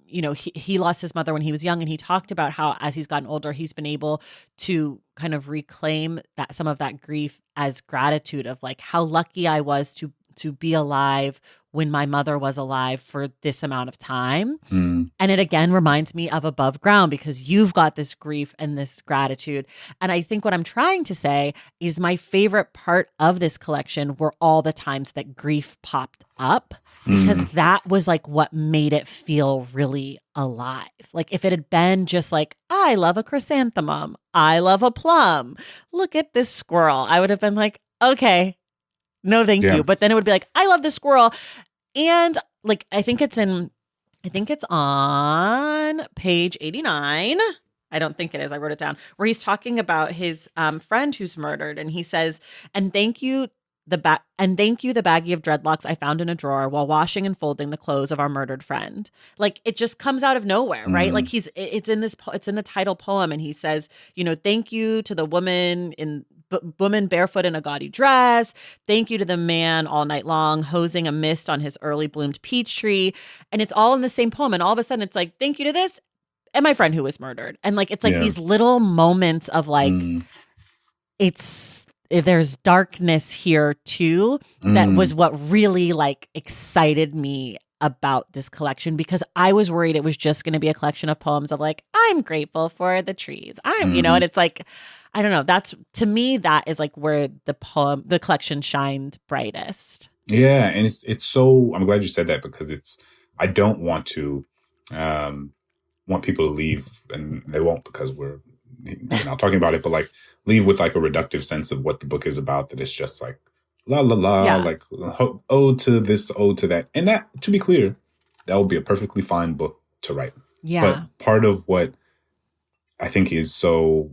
he lost his mother when he was young, and he talked about how as he's gotten older, he's been able to kind of reclaim that some of that grief as gratitude of like how lucky I was to be alive when my mother was alive for this amount of time. And it again reminds me of Above Ground, because you've got this grief and this gratitude. And I think what I'm trying to say is my favorite part of this collection were all the times that grief popped up, because that was like what made it feel really alive. Like if it had been just like, I love a chrysanthemum, I love a plum, look at this squirrel, I would have been like, okay, no, thank you. But then it would be like, I love the squirrel. And like, I think it's on page 89. I don't think it is. I wrote it down, where he's talking about his friend who's murdered. And he says, and thank you, the baggie of dreadlocks I found in a drawer while washing and folding the clothes of our murdered friend. Like it just comes out of nowhere, right? Like it's in the title poem, and he says, thank you to the woman barefoot in a gaudy dress. Thank you to the man all night long hosing a mist on his early bloomed peach tree. And it's all in the same poem. And all of a sudden it's like, thank you to this and my friend who was murdered. And like, it's like these little moments of like, there's darkness here too. That was what really like excited me about this collection, because I was worried it was just going to be a collection of poems of like, I'm grateful for the trees. And it's like, I don't know. That's, to me, that is like where the collection shined brightest. Yeah. And it's so, I'm glad you said that, because I don't want to, want people to leave, and they won't, because we're not talking about it, but like leave with like a reductive sense of what the book is about, that it's just like, la, la, la, like ode to this, ode to that. And that, to be clear, that would be a perfectly fine book to write. Yeah. But part of what I think is so,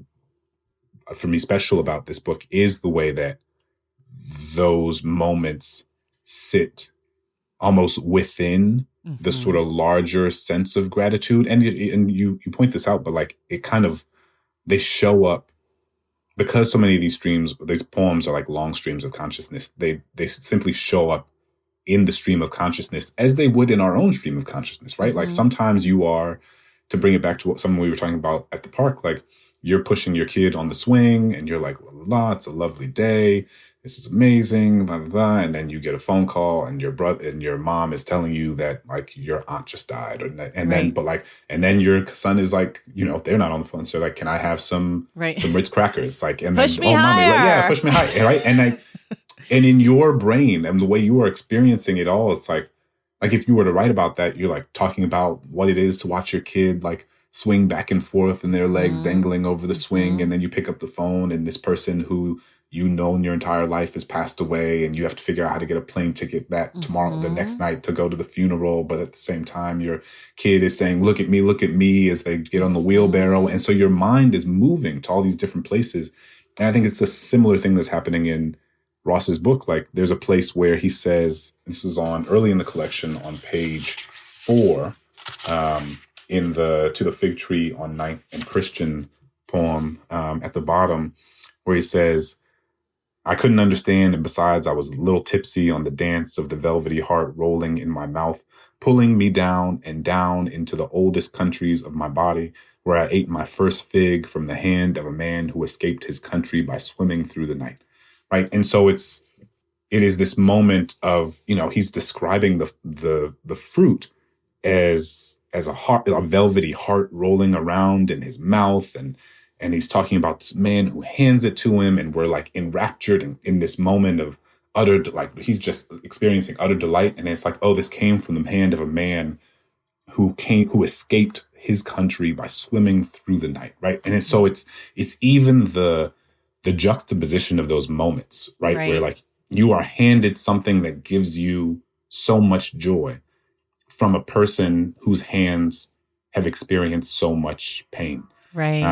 for me, special about this book is the way that those moments sit almost within the sort of larger sense of gratitude. And you point this out, but like it kind of, they show up because so many of these poems are like long streams of consciousness. They simply show up in the stream of consciousness as they would in our own stream of consciousness, right? Like sometimes you are, to bring it back to something we were talking about at the park, like you're pushing your kid on the swing and you're like, la, la, la, it's a lovely day. this is amazing, blah, blah, blah. And then you get a phone call and your brother and your mom is telling you that like your aunt just died. And then your son is like, they're not on the phone. So like, can I have some Ritz crackers? Like, and push then, me mommy's like, yeah, higher. push me higher. Right. And in your brain and the way you are experiencing it all, it's like if you were to write about that, you're like talking about what it is to watch your kid like swing back and forth and their legs dangling over the swing. And then you pick up the phone and this person who in your entire life has passed away and you have to figure out how to get a plane ticket that tomorrow, the next night to go to the funeral. But at the same time, your kid is saying, look at me as they get on the wheelbarrow. And so your mind is moving to all these different places. And I think it's a similar thing that's happening in Ross's book. Like there's a place where he says, this is on early in the collection on page 4, in the To the Fig Tree on Ninth and Christian poem, at the bottom, where he says, I couldn't understand, and besides, I was a little tipsy on the dance of the velvety heart rolling in my mouth, pulling me down and down into the oldest countries of my body, where I ate my first fig from the hand of a man who escaped his country by swimming through the night. Right. And so it is this moment of, he's describing the fruit as a velvety heart rolling around in his mouth, and he's talking about this man who hands it to him, and we're like enraptured in this moment of utter, like he's just experiencing utter delight. And it's like, oh, this came from the hand of a man who escaped his country by swimming through the night, right? And so it's even the juxtaposition of those moments, right? Where like you are handed something that gives you so much joy from a person whose hands have experienced so much pain. Right.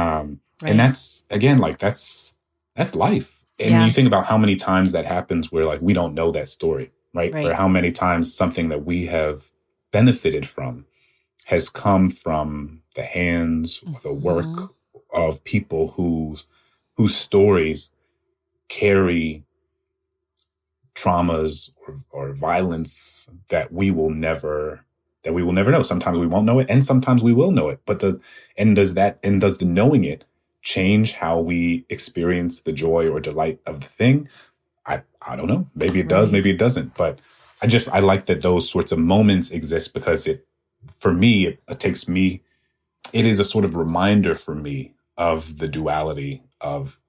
And that's, again, like that's life. And you think about how many times that happens where like we don't know that story, right? Or how many times something that we have benefited from has come from the hands or the work of people whose stories carry traumas or violence that we will never know. Sometimes we won't know it, and sometimes we will know it. But does the knowing it change how we experience the joy or delight of the thing? I don't know. Maybe it does, maybe it doesn't. But I like that those sorts of moments exist, because it is a sort of reminder for me of the duality of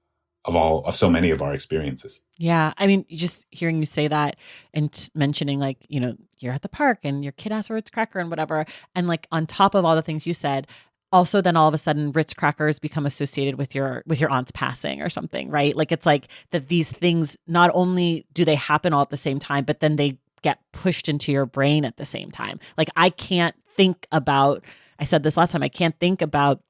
so many of our experiences. Yeah. I mean, just hearing you say that and mentioning like, you're at the park and your kid asks for Ritz cracker and whatever. And like on top of all the things you said, also then all of a sudden Ritz crackers become associated with your aunt's passing or something, right? Like it's like that these things, not only do they happen all at the same time, but then they get pushed into your brain at the same time. Like I can't think about, I said this last time, I can't think about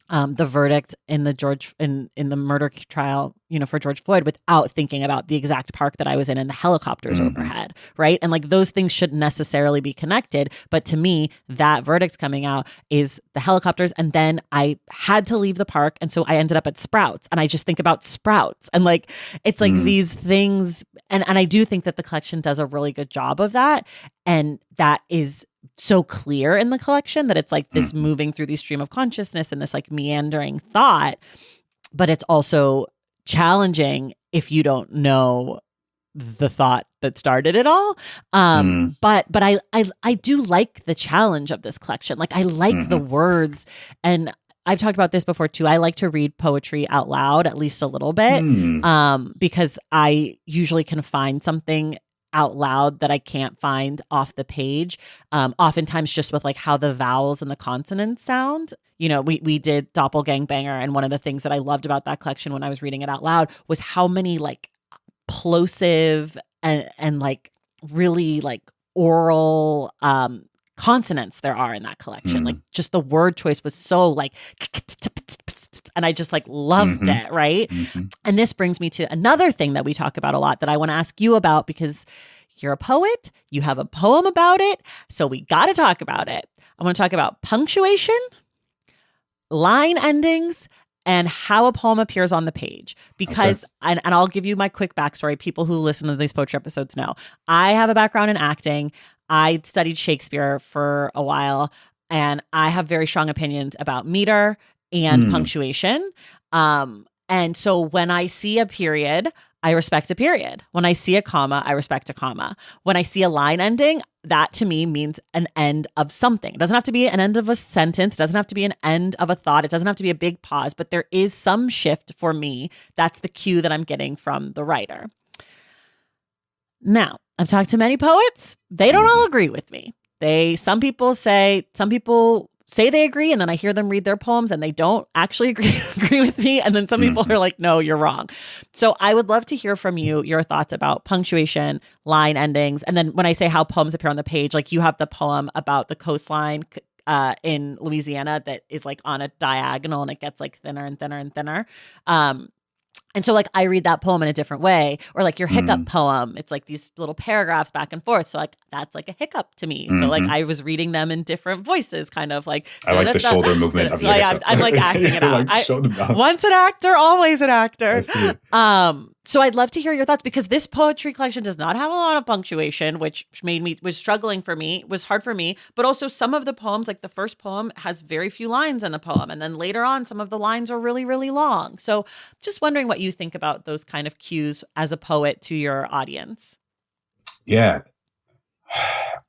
the verdict in the murder trial, for George Floyd, without thinking about the exact park that I was in and the helicopters overhead, right? And like those things shouldn't necessarily be connected, but to me, that verdict's coming out is the helicopters, and then I had to leave the park, and so I ended up at Sprouts, and I just think about Sprouts, and like it's like these things, and I do think that the collection does a really good job of that, and that is so clear in the collection that it's like this moving through the stream of consciousness and this like meandering thought, but it's also challenging if you don't know the thought that started it all. But I do like the challenge of this collection. Like I like the words, and I've talked about this before too. I like to read poetry out loud at least a little bit, because I usually can find something out loud that I can't find off the page. Oftentimes just with like how the vowels and the consonants sound. We did Doppelgangbanger, and one of the things that I loved about that collection when I was reading it out loud was how many like plosive and like really like oral consonants there are in that collection. Like just the word choice was so like, and I just like loved it, right? And this brings me to another thing that we talk about a lot that I want to ask you about, because you're a poet, you have a poem about it, so we got to talk about it. I want to talk about punctuation, line endings, and how a poem appears on the page. Because, and I'll give you my quick backstory. People who listen to these poetry episodes know I have a background in acting. I studied Shakespeare for a while, and I have very strong opinions about meter and punctuation. And so when I see a period, I respect a period. When I see a comma, I respect a comma. When I see a line ending, that to me means an end of something. It doesn't have to be an end of a sentence. It doesn't have to be an end of a thought. It doesn't have to be a big pause, but there is some shift for me. That's the cue that I'm getting from the writer. Now, I've talked to many poets. They don't all agree with me. Some people say they agree, and then I hear them read their poems and they don't actually agree with me. And then some people are like, no, you're wrong. So I would love to hear from you, your thoughts about punctuation, line endings. And then when I say how poems appear on the page, like you have the poem about the coastline in Louisiana that is like on a diagonal and it gets like thinner and thinner and thinner. And so like I read that poem in a different way, or like your hiccup poem, it's like these little paragraphs back and forth. So like that's like a hiccup to me. So like I was reading them in different voices, kind of like I like the shoulder movement of your hiccup. I'm like acting it out. Once an actor, always an actor. I see it. So I'd love to hear your thoughts, because this poetry collection does not have a lot of punctuation, which was hard for me. But also some of the poems, like the first poem has very few lines in the poem. And then later on, some of the lines are really, really long. So just wondering what you think about those kind of cues as a poet to your audience. Yeah.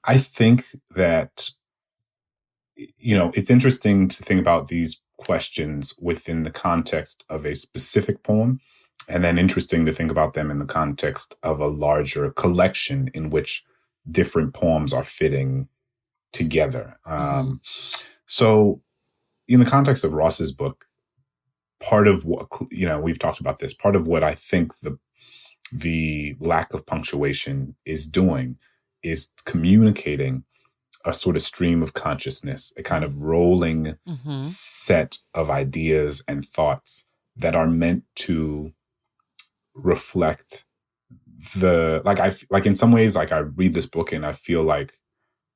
I think that, it's interesting to think about these questions within the context of a specific poem, and then interesting to think about them in the context of a larger collection in which different poems are fitting together. So in the context of Ross's book, part of what, we've talked about this, part of what I think the lack of punctuation is doing is communicating a sort of stream of consciousness, a kind of rolling set of ideas and thoughts that are meant to reflect in some ways, like I read this book and I feel like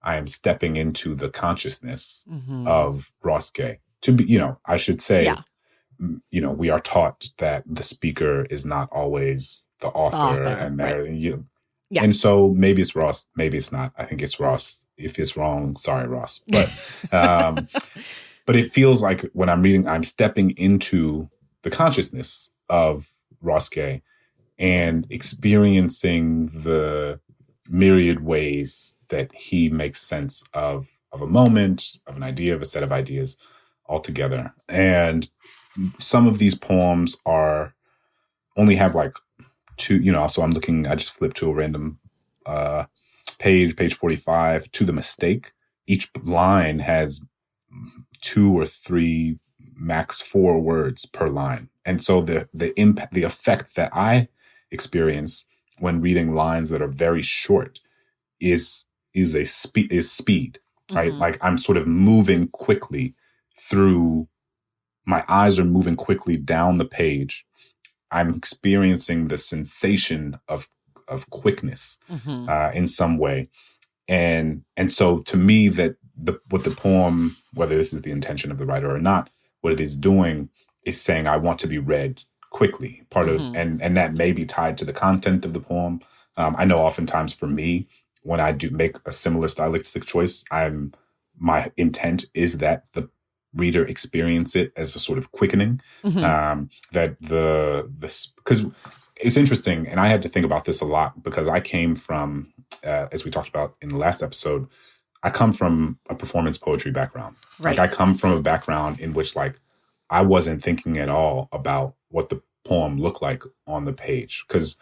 I am stepping into the consciousness of Ross Gay. To be, I should say, we are taught that the speaker is not always the author and there, right. And so maybe it's Ross, maybe it's not. I think it's Ross. If it's wrong, sorry, Ross. But but it feels like when I'm reading, I'm stepping into the consciousness of Ross Gay and experiencing the myriad ways that he makes sense of a moment, of an idea, of a set of ideas altogether. And some of these poems only have like two, so I just flipped to a random page 45, to the mistake. Each line has 2 or 3, max 4 words per line. And so the impact, the effect that I experience when reading lines that are very short is speed, right? Like I'm sort of moving quickly through, my eyes are moving quickly down the page. I'm experiencing the sensation of quickness in some way. And so to me, what the poem, whether this is the intention of the writer or not, what it is doing is saying, I want to be read quickly. And that may be tied to the content of the poem. I know oftentimes for me, when I do make a similar stylistic choice, my intent is that the reader experience it as a sort of quickening. Because it's interesting, and I had to think about this a lot because I came from, as we talked about in the last episode, I come from a performance poetry background. Right. Like I come from a background in which like I wasn't thinking at all about what the poem looked like on the page. Because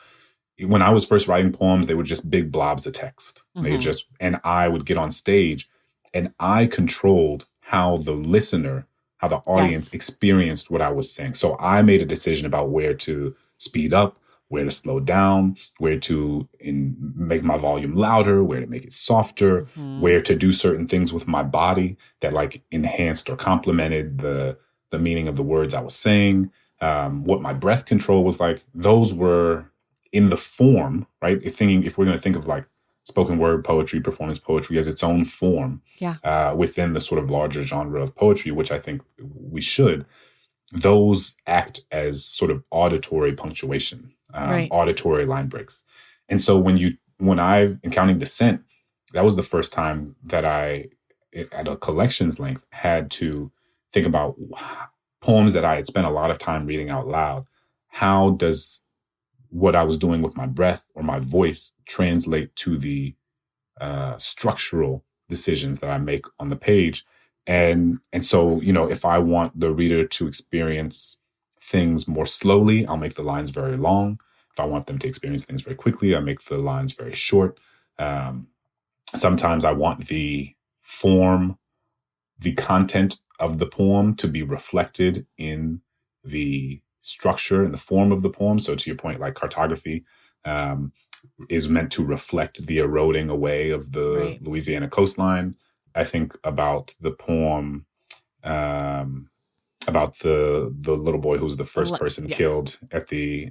when I was first writing poems, they were just big blobs of text. And I would get on stage and I controlled how the audience experienced what I was saying. So I made a decision about where to speed up, where to slow down, where to make my volume louder, where to make it softer, where to do certain things with my body that like enhanced or complemented the meaning of the words I was saying, what my breath control was like. Those were in the form, right? If we're going to think of like spoken word poetry, performance poetry as its own form within the sort of larger genre of poetry, which I think we should, those act as sort of auditory punctuation, auditory line breaks. And so when I've encountered Descent, that was the first time that I, at a collection's length, had to think about poems that I had spent a lot of time reading out loud. How does what I was doing with my breath or my voice translate to the structural decisions that I make on the page. And so, if I want the reader to experience things more slowly, I'll make the lines very long. If I want them to experience things very quickly, I make the lines very short. Sometimes I want the form, the content of the poem to be reflected in the structure and the form of the poem. So to your point, like cartography is meant to reflect the eroding away of the Louisiana coastline. I think about the poem about the little boy who was the first person killed at the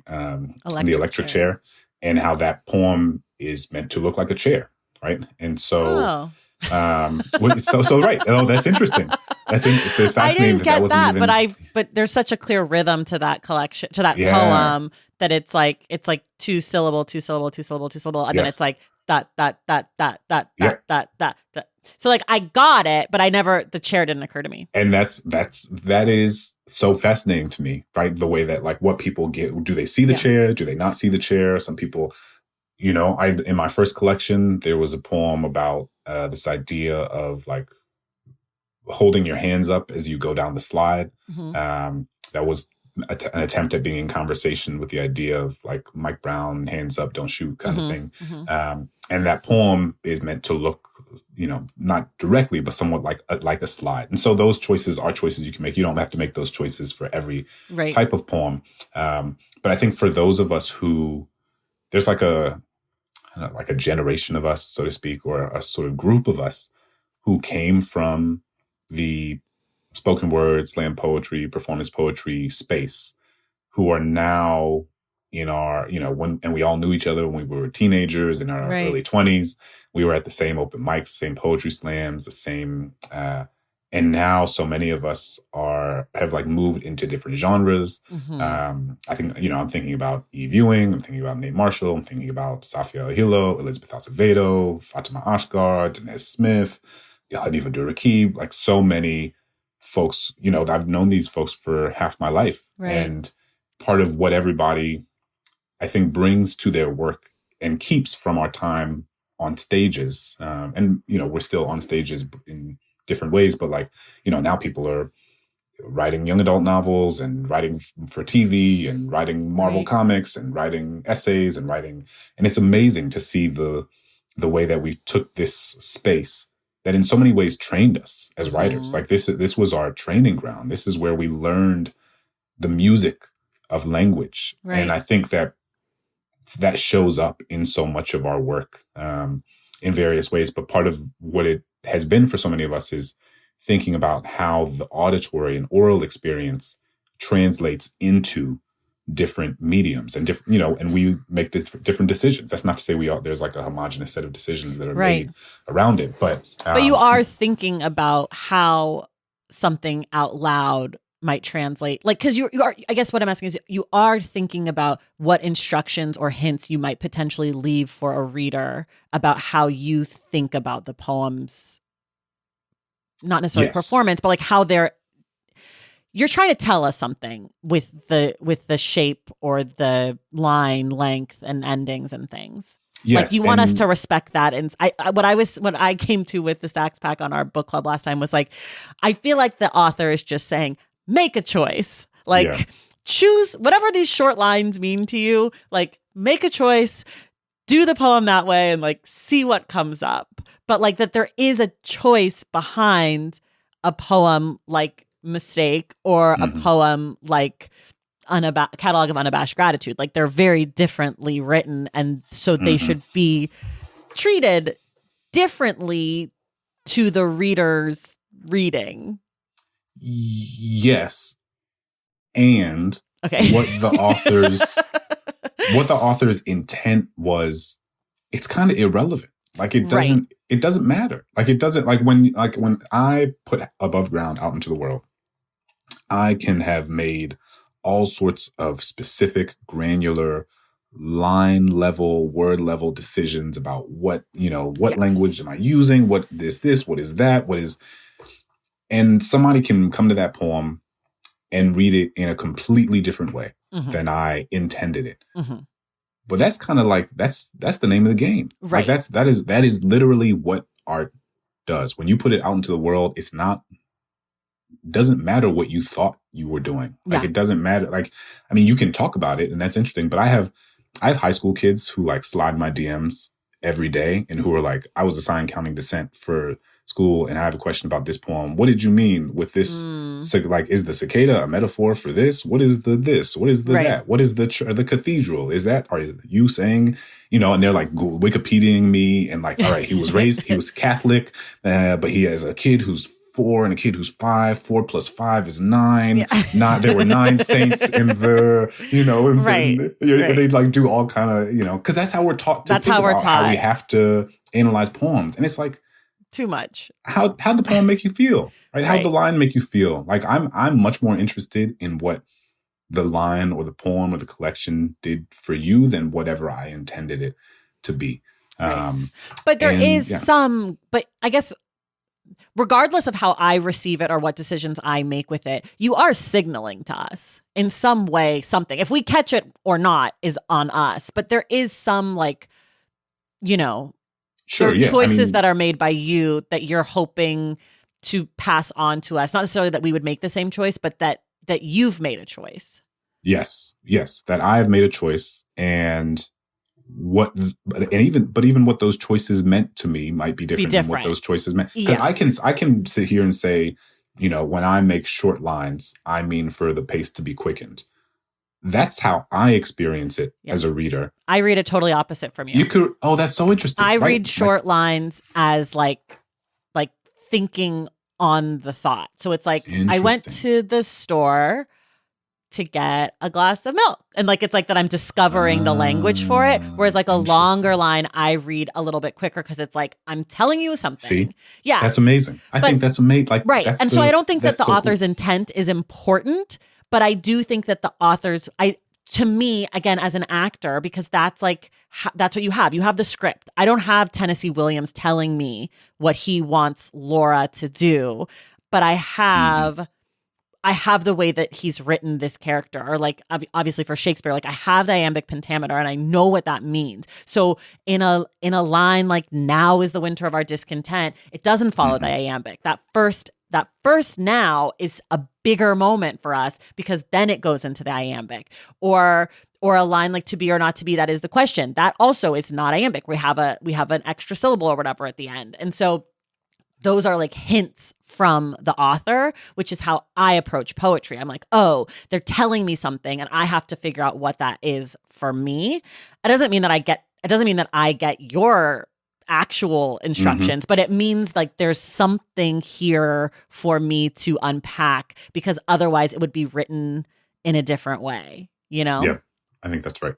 electric chair, and how that poem is meant to look like a chair, right? And so, so right. Oh, that's interesting. It's fascinating. I didn't get that, even... but there's such a clear rhythm to that collection, to that poem, that it's like two syllable, two syllable, two syllable, two syllable, and then it's like that. So like I got it, but the chair didn't occur to me. And that is so fascinating to me, right? The way that like what people get, do they see the chair? Do they not see the chair? Some people, in my first collection, there was a poem about this idea of like holding your hands up as you go down the slide. That was an attempt at being in conversation with the idea of like Mike Brown, hands up, don't shoot kind of thing. And that poem is meant to look, not directly, but somewhat like a slide. And so those choices are choices you can make. You don't have to make those choices for every type of poem. But I think for those of us who, there's like a generation of us, so to speak, or a sort of group of us who came from the spoken word, slam poetry, performance poetry space, who are now in our, and we all knew each other when we were teenagers in our early 20s. We were at the same open mics, same poetry slams, the same, and now so many of us have like moved into different genres. I think, I'm thinking about Eve Ewing, I'm thinking about Nate Marshall, I'm thinking about Safia Hilo, Elizabeth Acevedo, Fatima Ashgar, Denez Smith, Hanifa Durraqi, like so many folks, I've known these folks for half my life. And part of what everybody, I think, brings to their work and keeps from our time on stages. And, we're still on stages in different ways, but like, now people are writing young adult novels and writing for TV and writing Marvel comics and writing essays and it's amazing to see the way that we took this space that in so many ways trained us as writers. Like this was our training ground. This is where we learned the music of language. And I think that shows up in so much of our work in various ways. But part of what it has been for so many of us is thinking about how the auditory and oral experience translates into different mediums and different, and we make different decisions. That's not to say there's like a homogenous set of decisions that are made around it, but you are thinking about how something out loud might translate, like, because you are, I guess what I'm asking is, you are thinking about what instructions or hints you might potentially leave for a reader about how you think about the poem's, not necessarily performance, but like how you're trying to tell us something with the shape or the line length and endings and things. Like you want us to respect that. And what I came to with the Stacks Pack on our book club last time was like, I feel like the author is just saying, make a choice. Like choose whatever these short lines mean to you. Like make a choice, do the poem that way, and like see what comes up. But like that there is a choice behind a poem like Mistake or a poem like Catalog of Unabashed Gratitude. Like they're very differently written, and so they should be treated differently to the reader's reading. Yes. And okay. what the author's intent was, it's kind of irrelevant. Like it doesn't matter. Like it doesn't, like when I put Above Ground out into the world, I can have made all sorts of specific, granular, line level, word level decisions about what language am I using? What is this? What is that? And somebody can come to that poem and read it in a completely different way than I intended it. But that's kind of like, that's the name of the game. Right. Like that is literally what art does. When you put it out into the world, doesn't matter what you thought you were doing. Like, it doesn't matter. Like, I mean, you can talk about it and that's interesting, but I have high school kids who like slide my DMs every day and who are like, I was assigned counting descent for school and I have a question about this poem. What did you mean with this? So, like, is the cicada a metaphor for this? What is the this? What is the that? What is the cathedral? Is that, are you saying, you know, and they're like Wikipediaing me and like, all right, he was Catholic, but he has a kid who's 4 and a kid who's 5. 4 plus 5 is 9. Yeah. There were 9 saints in the, you know, and they like do all kind of, you know, because that's how we're taught to think about how we have to analyze poems. And it's like, too much. How'd the poem make you feel? Right? How'd the line make you feel? Like, I'm much more interested in what the line or the poem or the collection did for you than whatever I intended it to be. Right. But there is some, but I guess regardless of how I receive it or what decisions I make with it, you are signaling to us in some way something. If we catch it or not is on us. But there is some, like, you know, sure, choices that are made by you that you're hoping to pass on to us. Not necessarily that we would make the same choice, but that you've made a choice. Yes, that I've made a choice, and even what those choices meant to me might be different than what those choices meant. Because I can sit here and say, you know, when I make short lines, I mean for the pace to be quickened. That's how I experience it as a reader. I read it totally opposite from you. You could, that's so interesting. I read short lines as like thinking on the thought. So it's like, I went to the store to get a glass of milk. And like, it's like that I'm discovering the language for it. Whereas like a longer line, I read a little bit quicker because it's like, I'm telling you something. See? Yeah. That's amazing. I think that's amazing. Like, right. And so I don't think that the author's intent is important, but I do think that the author's, to me, again, as an actor, because that's like, that's what you have. You have the script. I don't have Tennessee Williams telling me what he wants Laura to do, but I have the way that he's written this character, or like, obviously for Shakespeare, like I have the iambic pentameter and I know what that means. So in a line like now is the winter of our discontent, it doesn't follow the iambic. That first now is a bigger moment for us because then it goes into the iambic. Or a line like to be or not to be, that is the question. That also is not iambic. We have an extra syllable or whatever at the end. And so those are like hints from the author, which is how I approach poetry. I'm like, oh, they're telling me something and I have to figure out what that is for me. It doesn't mean that I get your actual instructions, but it means like there's something here for me to unpack, because otherwise it would be written in a different way, you know? Yeah, I think that's right.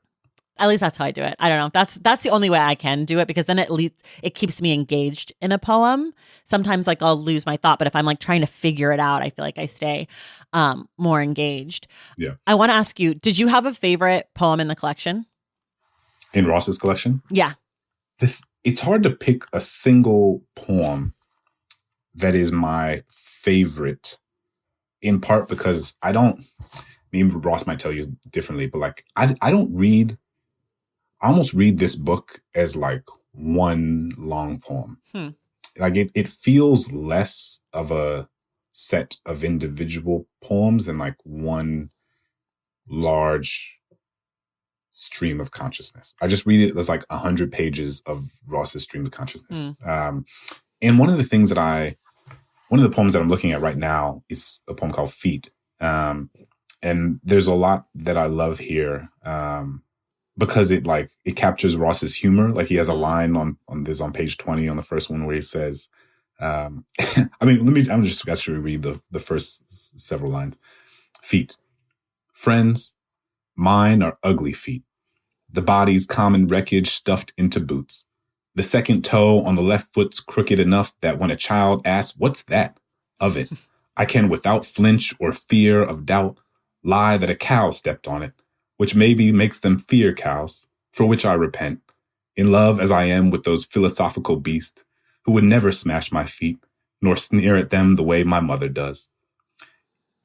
At least that's how I do it. I don't know. That's the only way I can do it, because then at least it keeps me engaged in a poem. Sometimes like I'll lose my thought, but if I'm like trying to figure it out, I feel like I stay more engaged. Yeah. I want to ask you, did you have a favorite poem in the collection? In Ross's collection? Yeah. It's hard to pick a single poem that is my favorite, in part because Ross might tell you differently, but like I almost read this book as like one long poem. Like it feels less of a set of individual poems than like one large stream of consciousness. I just read it as like 100 pages of Ross's stream of consciousness. And one of the poems that I'm looking at right now is a poem called Feet. And there's a lot that I love here. Because it captures Ross's humor. Like he has a line on page 20 on the first one where he says, I'm just actually read the first several lines. Feet. Friends, mine are ugly feet. The body's common wreckage stuffed into boots. The second toe on the left foot's crooked enough that when a child asks, "What's that?" of it, I can without flinch or fear of doubt lie that a cow stepped on it, which maybe makes them fear cows, for which I repent, in love as I am with those philosophical beasts who would never smash my feet, nor sneer at them the way my mother does.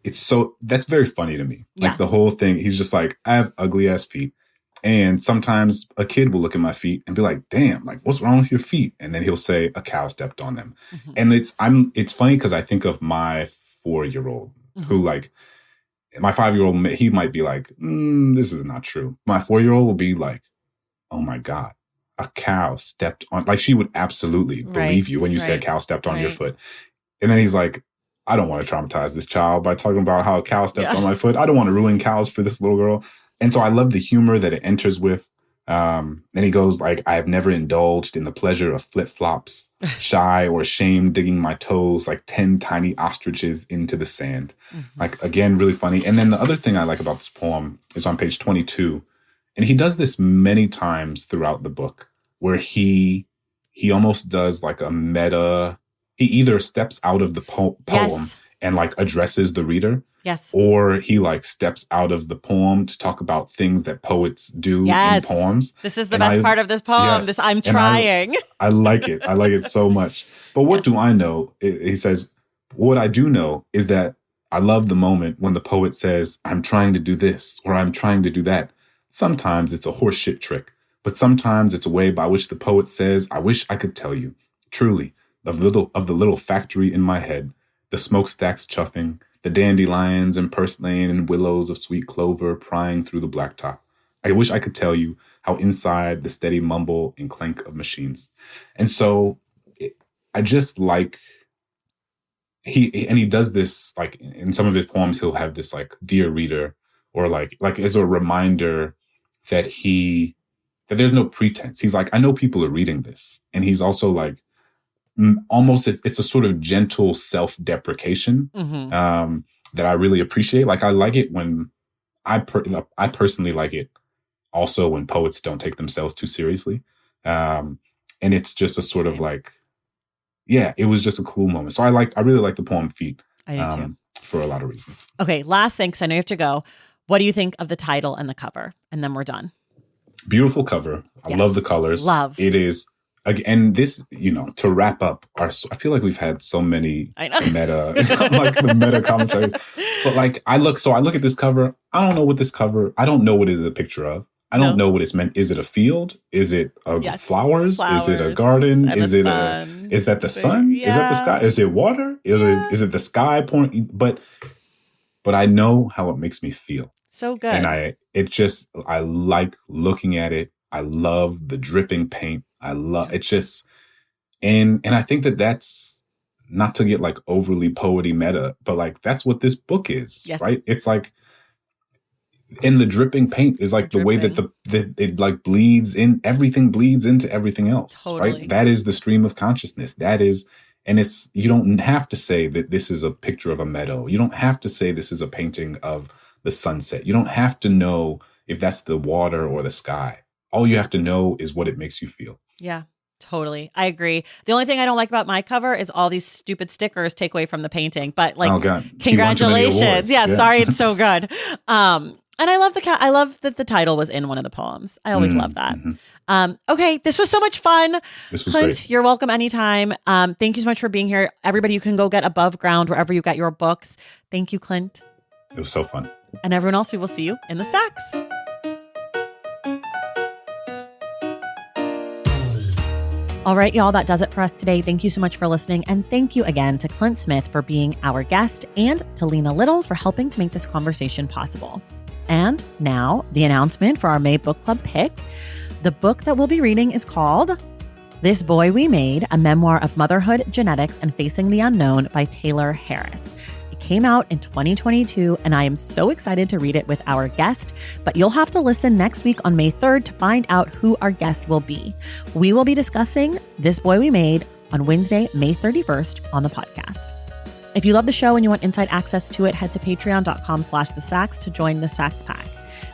That's very funny to me. Yeah. Like the whole thing, he's just like, I have ugly ass feet. And sometimes a kid will look at my feet and be like, damn, like, what's wrong with your feet? And then he'll say, a cow stepped on them. Mm-hmm. And it's funny because I think of my 4-year-old who, like, my 5-year-old, he might be like, this is not true. My 4-year-old will be like, oh my God, a cow stepped on, like, she would absolutely believe you when you say a cow stepped on your foot. And then he's like, I don't want to traumatize this child by talking about how a cow stepped on my foot. I don't want to ruin cows for this little girl. And so I love the humor that it enters with. And he goes like, I have never indulged in the pleasure of flip-flops, shy or ashamed digging my toes like 10 tiny ostriches into the sand. Mm-hmm. Like, again, really funny. And then the other thing I like about this poem is on page 22. And he does this many times throughout the book where he almost does like a meta. He either steps out of the poem and like addresses the reader. Yes. Or he like steps out of the poem to talk about things that poets do in poems. This is the best part of this poem. Yes. I'm trying. I like it. I like it so much. But what do I know? He says, what I do know is that I love the moment when the poet says, I'm trying to do this or I'm trying to do that. Sometimes it's a horseshit trick, but sometimes it's a way by which the poet says, I wish I could tell you, truly, of the little factory in my head, the smokestacks chuffing, the dandelions and purslane and willows of sweet clover prying through the blacktop. I wish I could tell you how inside the steady mumble and clank of machines. And so I just like, he does this, like in some of his poems, he'll have this like, dear reader, or like as a reminder that there's no pretense. He's like, I know people are reading this. And he's also like, almost it's a sort of gentle self-deprecation that I really appreciate. Like, I like it when I personally like it also when poets don't take themselves too seriously. And it's just a sort of like, it was just a cool moment. So I really like the poem Feet. I do too. For a lot of reasons. Okay, last thing, because I know you have to go. What do you think of the title and the cover? And then we're done. Beautiful cover. I love the colors. It is. And this, to wrap up, I feel like we've had so many meta, like the meta commentaries. But like, I look at this cover. I don't know what is it a picture of. I don't know what it's meant. Is it a field? Is it flowers? Is it a garden? Is that the sun? Yeah. Is that the sky? Is it water? Is it the sky pouring? But I know how it makes me feel. So good. And I like looking at it. I love the dripping paint. I love it just, and I think that's not to get like overly poety meta, but like, that's what this book is, right? It's like, and the dripping paint is like the way that it like bleeds in, everything bleeds into everything else, right? That is the stream of consciousness. That is, and you don't have to say that this is a picture of a meadow. You don't have to say this is a painting of the sunset. You don't have to know if that's the water or the sky. All you have to know is what it makes you feel. Yeah, totally. I agree. The only thing I don't like about my cover is all these stupid stickers take away from the painting. But like, congratulations. Yeah, sorry, it's so good. And I love I love that the title was in one of the poems. I always love that. Mm-hmm. Okay, this was so much fun. This was Clint, great. You're welcome anytime. Thank you so much for being here. Everybody, you can go get Above Ground wherever you got your books. Thank you, Clint. It was so fun. And everyone else, we will see you in the stacks. All right, y'all, that does it for us today. Thank you so much for listening. And thank you again to Clint Smith for being our guest and to Lena Little for helping to make this conversation possible. And now the announcement for our May Book Club pick. The book that we'll be reading is called This Boy We Made, a memoir of motherhood, genetics, and facing the unknown by Taylor Harris. Came out in 2022, and I am so excited to read it with our guest, but you'll have to listen next week on May 3rd to find out who our guest will be. We will be discussing This Boy We Made on Wednesday, May 31st on the podcast. If you love the show and you want inside access to it, head to patreon.com/thestacks to join the Stacks Pack.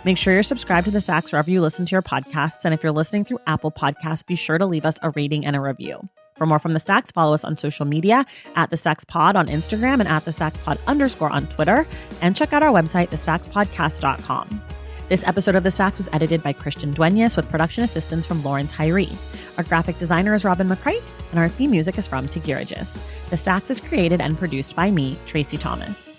Make sure you're subscribed to the Stacks wherever you listen to your podcasts, and if you're listening through Apple Podcasts, be sure to leave us a rating and a review. For more from The Stacks, follow us on social media at The Stacks Pod on Instagram and at The Stacks Pod _ on Twitter. And check out our website, thestackspodcast.com. This episode of The Stacks was edited by Christian Duenas with production assistance from Lauren Tyree. Our graphic designer is Robin McCrite, and our theme music is from Tigirigis. The Stacks is created and produced by me, Tracy Thomas.